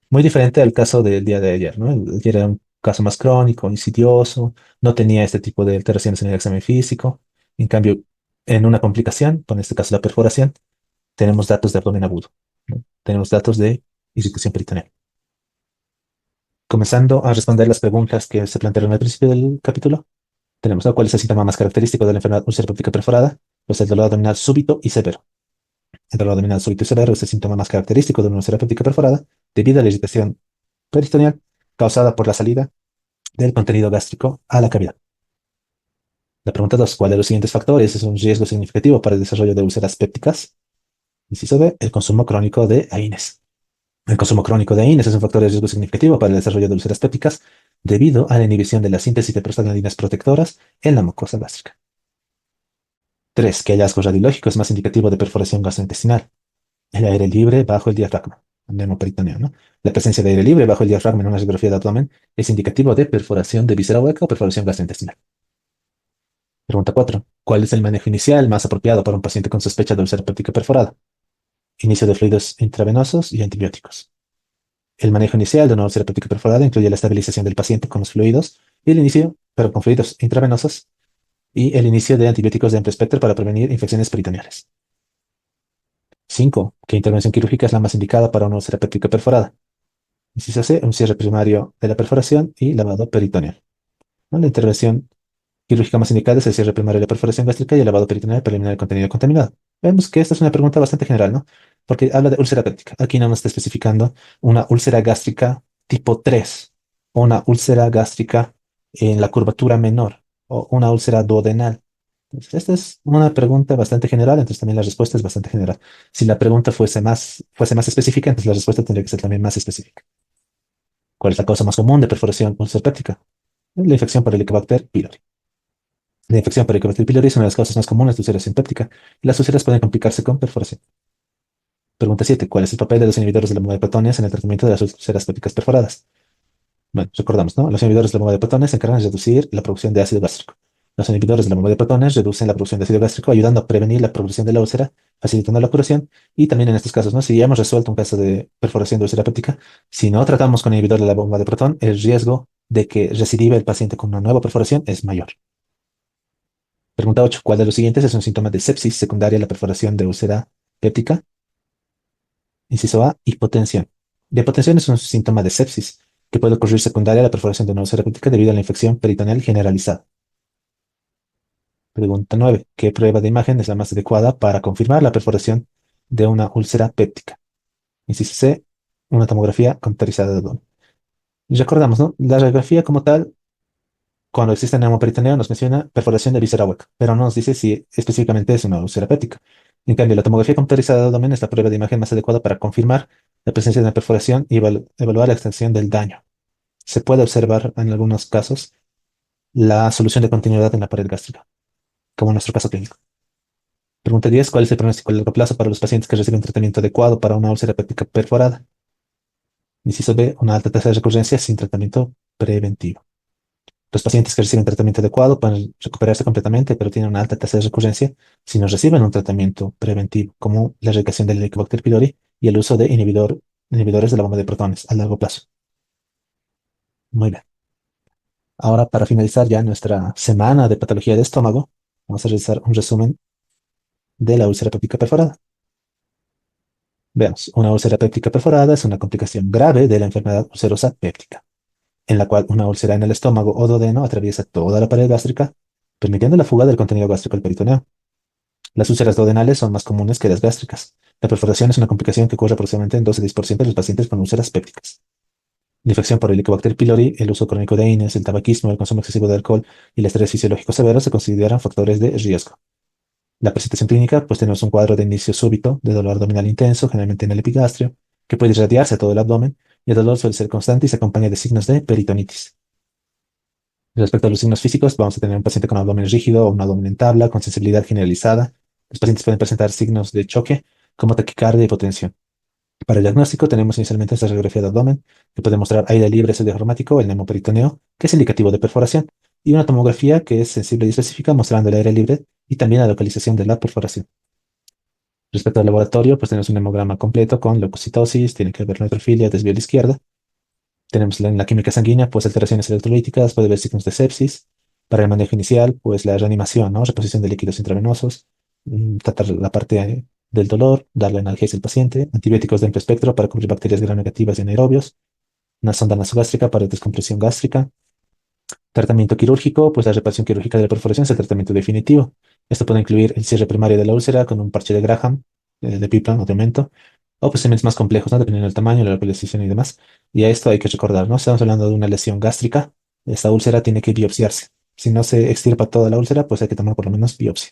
Speaker 1: Muy diferente al caso del día de ayer, ¿no? Ayer era un caso más crónico, insidioso, no tenía este tipo de alteraciones en el examen físico. En cambio, en una complicación, en este caso la perforación, tenemos datos de abdomen agudo, ¿no? Tenemos datos de irritación peritoneal. Comenzando a responder las preguntas que se plantearon al principio del capítulo, tenemos, ¿no? ¿Cuál es el síntoma más característico de la enfermedad ulceropéptica perforada? Pues el dolor abdominal súbito y severo. El dolor abdominal súbito y severo es el síntoma más característico de una úlcera péptica perforada debido a la irritación peritoneal causada por la salida del contenido gástrico a la cavidad. La pregunta 2. ¿Cuál de los siguientes factores es un riesgo significativo para el desarrollo de úlceras pépticas? Inciso B. El consumo crónico de AINES. El consumo crónico de AINES es un factor de riesgo significativo para el desarrollo de úlceras pépticas debido a la inhibición de la síntesis de prostaglandinas protectoras en la mucosa gástrica. 3. ¿Qué hallazgo radiológico es más indicativo de perforación gastrointestinal? El aire libre bajo el diafragma, pneumoperitoneo, ¿no? La presencia de aire libre bajo el diafragma en una radiografía de abdomen es indicativo de perforación de víscera hueca o perforación gastrointestinal. Pregunta 4. ¿Cuál es el manejo inicial más apropiado para un paciente con sospecha de úlcera péptica perforada? Inicio de fluidos intravenosos y antibióticos. El manejo inicial de una úlcera péptica perforada incluye la estabilización del paciente con los fluidos y el inicio, pero con fluidos intravenosos, y el inicio de antibióticos de amplio espectro para prevenir infecciones peritoneales. 5. ¿Qué intervención quirúrgica es la más indicada para una úlcera péptica perforada? Inciso C, un cierre primario de la perforación y lavado peritoneal, ¿no? La intervención quirúrgica más indicada es el cierre primario de la perforación gástrica y el lavado peritoneal para eliminar el contenido contaminado. Vemos que esta es una pregunta bastante general, ¿no? Porque habla de úlcera péptica. Aquí no nos está especificando una úlcera gástrica tipo 3 o una úlcera gástrica en la curvatura menor o una úlcera duodenal. Entonces, esta es una pregunta bastante general, entonces también la respuesta es bastante general. Si la pregunta fuese más específica, entonces la respuesta tendría que ser también más específica. ¿Cuál es la causa más común de perforación úlcera péptica? La infección por Helicobacter pylori. La infección por Helicobacter pylori es una de las causas más comunes de ulceración péptica y las úlceras pueden complicarse con perforación. Pregunta 7. ¿Cuál es el papel de los inhibidores de la bomba de protones en el tratamiento de las úlceras pépticas perforadas? Bueno, recordamos, ¿no? Los inhibidores de la bomba de protones se encargan de reducir la producción de ácido gástrico. Los inhibidores de la bomba de protones reducen la producción de ácido gástrico, ayudando a prevenir la progresión de la úlcera, facilitando la curación. Y también en estos casos, ¿no? Si ya hemos resuelto un caso de perforación de úlcera péptica, si no tratamos con inhibidor de la bomba de protón, el riesgo de que recidive el paciente con una nueva perforación es mayor. Pregunta 8. ¿Cuál de los siguientes es un síntoma de sepsis secundaria a la perforación de úlcera péptica? Inciso A, hipotensión. La hipotensión es un síntoma de sepsis que puede ocurrir secundaria a la perforación de una úlcera péptica debido a la infección peritoneal generalizada. Pregunta 9. ¿Qué prueba de imagen es la más adecuada para confirmar la perforación de una úlcera péptica? Inciso C, una tomografía computarizada de abdomen. Y recordamos, ¿no? La radiografía como tal, cuando existe neumoperitoneo, nos menciona perforación de víscera hueca, pero no nos dice si específicamente es una úlcera péptica. En cambio, la tomografía computarizada de abdomen es la prueba de imagen más adecuada para confirmar la presencia de una perforación y evaluar la extensión del daño. Se puede observar en algunos casos la solución de continuidad en la pared gástrica, como en nuestro caso clínico. Pregunta 10. ¿Cuál es el pronóstico a largo plazo para los pacientes que reciben tratamiento adecuado para una úlcera péptica perforada? Inciso B, una alta tasa de recurrencia sin tratamiento preventivo. Los pacientes que reciben tratamiento adecuado pueden recuperarse completamente, pero tienen una alta tasa de recurrencia si no reciben un tratamiento preventivo, como la erradicación del Helicobacter pylori y el uso de inhibidores de la bomba de protones a largo plazo. Muy bien. Ahora, para finalizar ya nuestra semana de patología de estómago, vamos a realizar un resumen de la úlcera péptica perforada. Veamos, una úlcera péptica perforada es una complicación grave de la enfermedad ulcerosa péptica, en la cual una úlcera en el estómago o duodeno atraviesa toda la pared gástrica, permitiendo la fuga del contenido gástrico al peritoneo. Las úlceras duodenales son más comunes que las gástricas. La perforación es una complicación que ocurre aproximadamente en 12-10% de los pacientes con úlceras pépticas. La infección por Helicobacter pylori, el uso crónico de AINES, el tabaquismo, el consumo excesivo de alcohol y el estrés fisiológico severo se consideran factores de riesgo. La presentación clínica, pues tenemos un cuadro de inicio súbito de dolor abdominal intenso, generalmente en el epigastrio, que puede irradiarse a todo el abdomen, y el dolor suele ser constante y se acompaña de signos de peritonitis. Respecto a los signos físicos, vamos a tener un paciente con abdomen rígido o un abdomen en tabla, con sensibilidad generalizada. Los pacientes pueden presentar signos de choque, como taquicardia y hipotensión. Para el diagnóstico tenemos inicialmente esta radiografía de abdomen, que puede mostrar aire libre diafragmático, el nemoperitoneo, que es indicativo de perforación, y una tomografía que es sensible y específica, mostrando el aire libre y también la localización de la perforación. Respecto al laboratorio, pues tenemos un hemograma completo con leucocitosis, tiene que haber neutrofilia, desvío a la izquierda. Tenemos en la química sanguínea, pues alteraciones electrolíticas, puede haber signos de sepsis. Para el manejo inicial, pues la reanimación, ¿no? Reposición de líquidos intravenosos, tratar la parte del dolor, darle analgesia al paciente, antibióticos de amplio espectro para cubrir bacterias gram negativas y anaerobios, una sonda nasogástrica para descompresión gástrica. Tratamiento quirúrgico, pues la reparación quirúrgica de la perforación es el tratamiento definitivo. Esto puede incluir el cierre primario de la úlcera con un parche de Graham, de Piplan o de Mento, o procedimientos más complejos, ¿no? Dependiendo del tamaño, la localización y demás. Y a esto hay que recordar, ¿no? Estamos hablando de una lesión gástrica. Esta úlcera tiene que biopsiarse. Si no se extirpa toda la úlcera, pues hay que tomar por lo menos biopsia.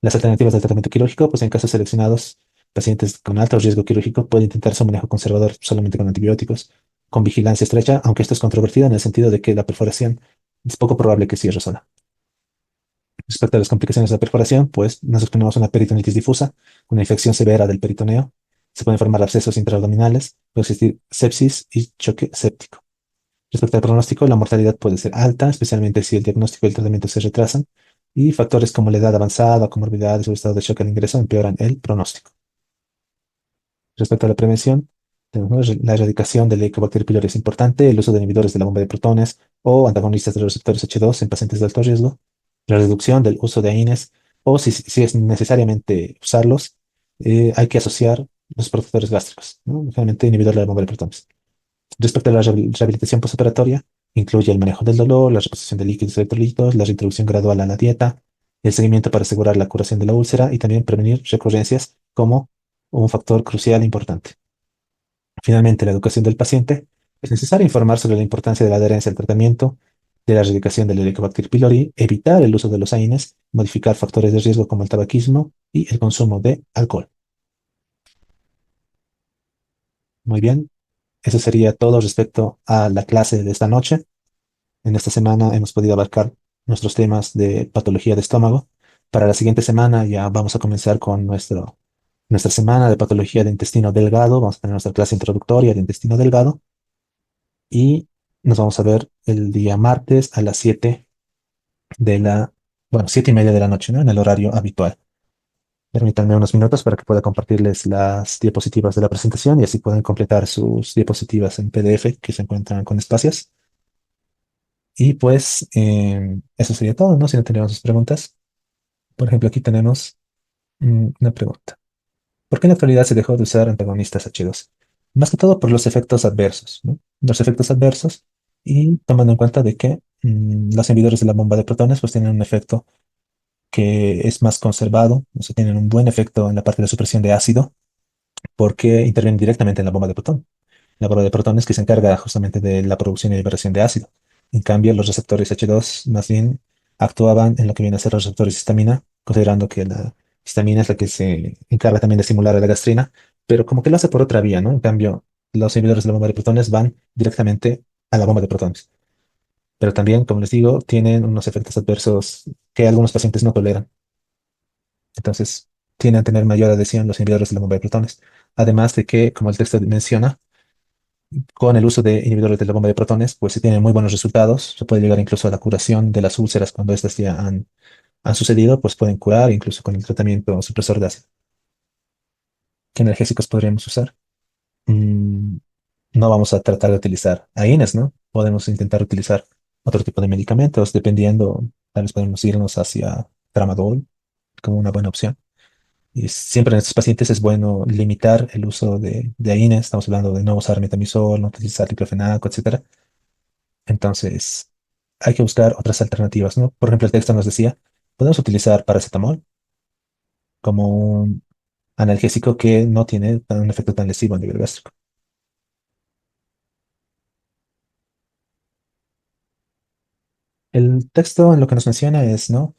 Speaker 1: Las alternativas del tratamiento quirúrgico, pues en casos seleccionados, pacientes con alto riesgo quirúrgico pueden intentar su manejo conservador solamente con antibióticos, con vigilancia estrecha, aunque esto es controvertido en el sentido de que la perforación es poco probable que cierre sola. Respecto a las complicaciones de la perforación, pues nos exponemos a una peritonitis difusa, una infección severa del peritoneo. Se pueden formar abscesos intraabdominales, puede existir sepsis y choque séptico. Respecto al pronóstico, la mortalidad puede ser alta, especialmente si el diagnóstico y el tratamiento se retrasan, y factores como la edad avanzada, comorbilidades o estado de shock al ingreso empeoran el pronóstico. Respecto a la prevención, tenemos, ¿no? La erradicación del Helicobacter pylori es importante, el uso de inhibidores de la bomba de protones o antagonistas de los receptores H2 en pacientes de alto riesgo, la reducción del uso de AINES, o si es necesariamente usarlos, hay que asociar los protectores gástricos, ¿no? Generalmente inhibidor de la bomba de protones. Respecto a la rehabilitación postoperatoria, incluye el manejo del dolor, la reposición de líquidos electrolitos, la reintroducción gradual a la dieta, el seguimiento para asegurar la curación de la úlcera y también prevenir recurrencias como un factor crucial importante. Finalmente, la educación del paciente. Es necesario informar sobre la importancia de la adherencia al tratamiento, de la erradicación del Helicobacter pylori, evitar el uso de los AINES, modificar factores de riesgo como el tabaquismo y el consumo de alcohol. Muy bien, eso sería todo respecto a la clase de esta noche. En esta semana hemos podido abarcar nuestros temas de patología de estómago. Para la siguiente semana ya vamos a comenzar con nuestra semana de patología de intestino delgado. Vamos a tener nuestra clase introductoria de intestino delgado y nos vamos a ver el día martes a las 7 de la, bueno, 7:30 de la noche, ¿no? En el horario habitual. Permítanme unos minutos para que pueda compartirles las diapositivas de la presentación y así pueden completar sus diapositivas en PDF que se encuentran con espacios. Y pues eso sería todo, ¿no? Si no tenemos más preguntas. Por ejemplo, aquí tenemos una pregunta. ¿Por qué en la actualidad se dejó de usar antagonistas H2? Más que todo por los efectos adversos, ¿no? Los efectos adversos y tomando en cuenta de que los inhibidores de la bomba de protones pues tienen un efecto que es más conservado, o sea, tienen un buen efecto en la parte de supresión de ácido porque intervienen directamente en la bomba de protón. La bomba de protones que se encarga justamente de la producción y liberación de ácido. En cambio, los receptores H2 más bien actuaban en lo que viene a ser los receptores histamina, considerando que la histamina es la que se encarga también de estimular a la gastrina, pero como que lo hace por otra vía, ¿no? En cambio, los inhibidores de la bomba de protones van directamente a la bomba de protones. Pero también, como les digo, tienen unos efectos adversos que algunos pacientes no toleran. Entonces, tienden a tener mayor adhesión los inhibidores de la bomba de protones. Además de que, como el texto menciona, con el uso de inhibidores de la bomba de protones, pues se tienen muy buenos resultados. Se puede llegar incluso a la curación de las úlceras cuando estas ya han sucedido, pues pueden curar incluso con el tratamiento supresor de ácido. ¿Qué analgésicos podríamos usar? Mm, no vamos a tratar de utilizar AINES, ¿no? Podemos intentar utilizar otro tipo de medicamentos, dependiendo, tal vez podemos irnos hacia tramadol como una buena opción. Y siempre en estos pacientes es bueno limitar el uso de AINES. Estamos hablando de no usar metamizol, no utilizar diclofenaco, etcétera. Entonces, hay que buscar otras alternativas, ¿no? Por ejemplo, el texto nos decía, podemos utilizar paracetamol como un analgésico que no tiene un efecto tan lesivo a nivel gástrico. El texto en lo que nos menciona es, ¿no?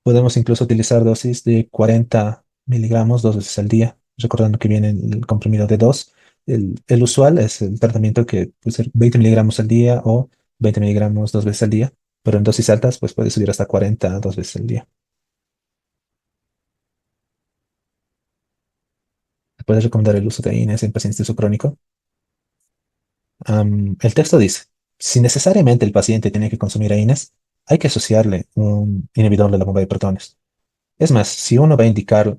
Speaker 1: Podemos incluso utilizar dosis de 40 miligramos 2 veces al día, recordando que viene el comprimido de 2. El usual es el tratamiento que puede ser 20 miligramos al día o 20 miligramos 2 veces al día, pero en dosis altas pues puede subir hasta 40 2 veces al día. Puedes recomendar el uso de INES en pacientes de uso crónico. El texto dice, si necesariamente el paciente tiene que consumir AINES, hay que asociarle un inhibidor de la bomba de protones. Es más, si uno va a indicar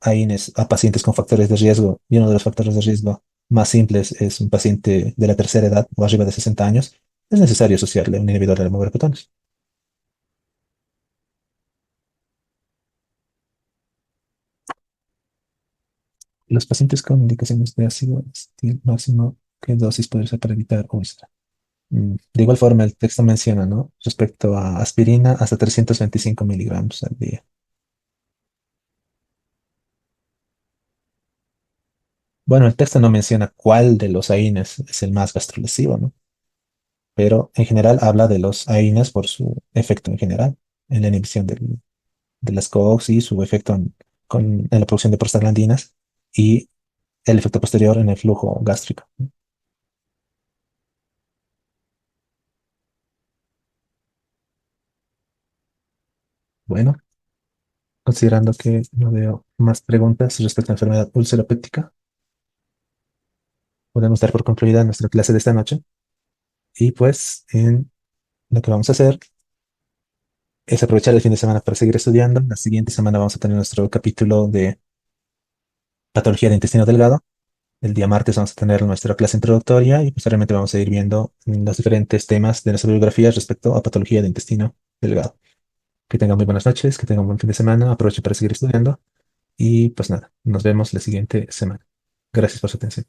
Speaker 1: AINES a pacientes con factores de riesgo, y uno de los factores de riesgo más simples es un paciente de la tercera edad o arriba de 60 años, es necesario asociarle un inhibidor de la bomba de protones. Los pacientes con indicaciones de ácido estil máximo, ¿qué dosis puede ser para evitar úlcera? De igual forma, el texto menciona, ¿no? Respecto a aspirina, hasta 325 miligramos al día. Bueno, el texto no menciona cuál de los AINES es el más gastrolesivo, ¿no? Pero en general habla de los AINES por su efecto en general, en la inhibición de las COX y su efecto en la producción de prostaglandinas y el efecto posterior en el flujo gástrico. Bueno, considerando que no veo más preguntas respecto a la enfermedad ulceropéptica, podemos dar por concluida nuestra clase de esta noche. Y pues, lo que vamos a hacer es aprovechar el fin de semana para seguir estudiando. La siguiente semana vamos a tener nuestro capítulo de patología de intestino delgado. El día martes vamos a tener nuestra clase introductoria y posteriormente vamos a ir viendo los diferentes temas de nuestra bibliografía respecto a patología de intestino delgado. Que tengan muy buenas noches, que tengan un buen fin de semana, aprovechen para seguir estudiando y pues nada, nos vemos la siguiente semana. Gracias por su atención.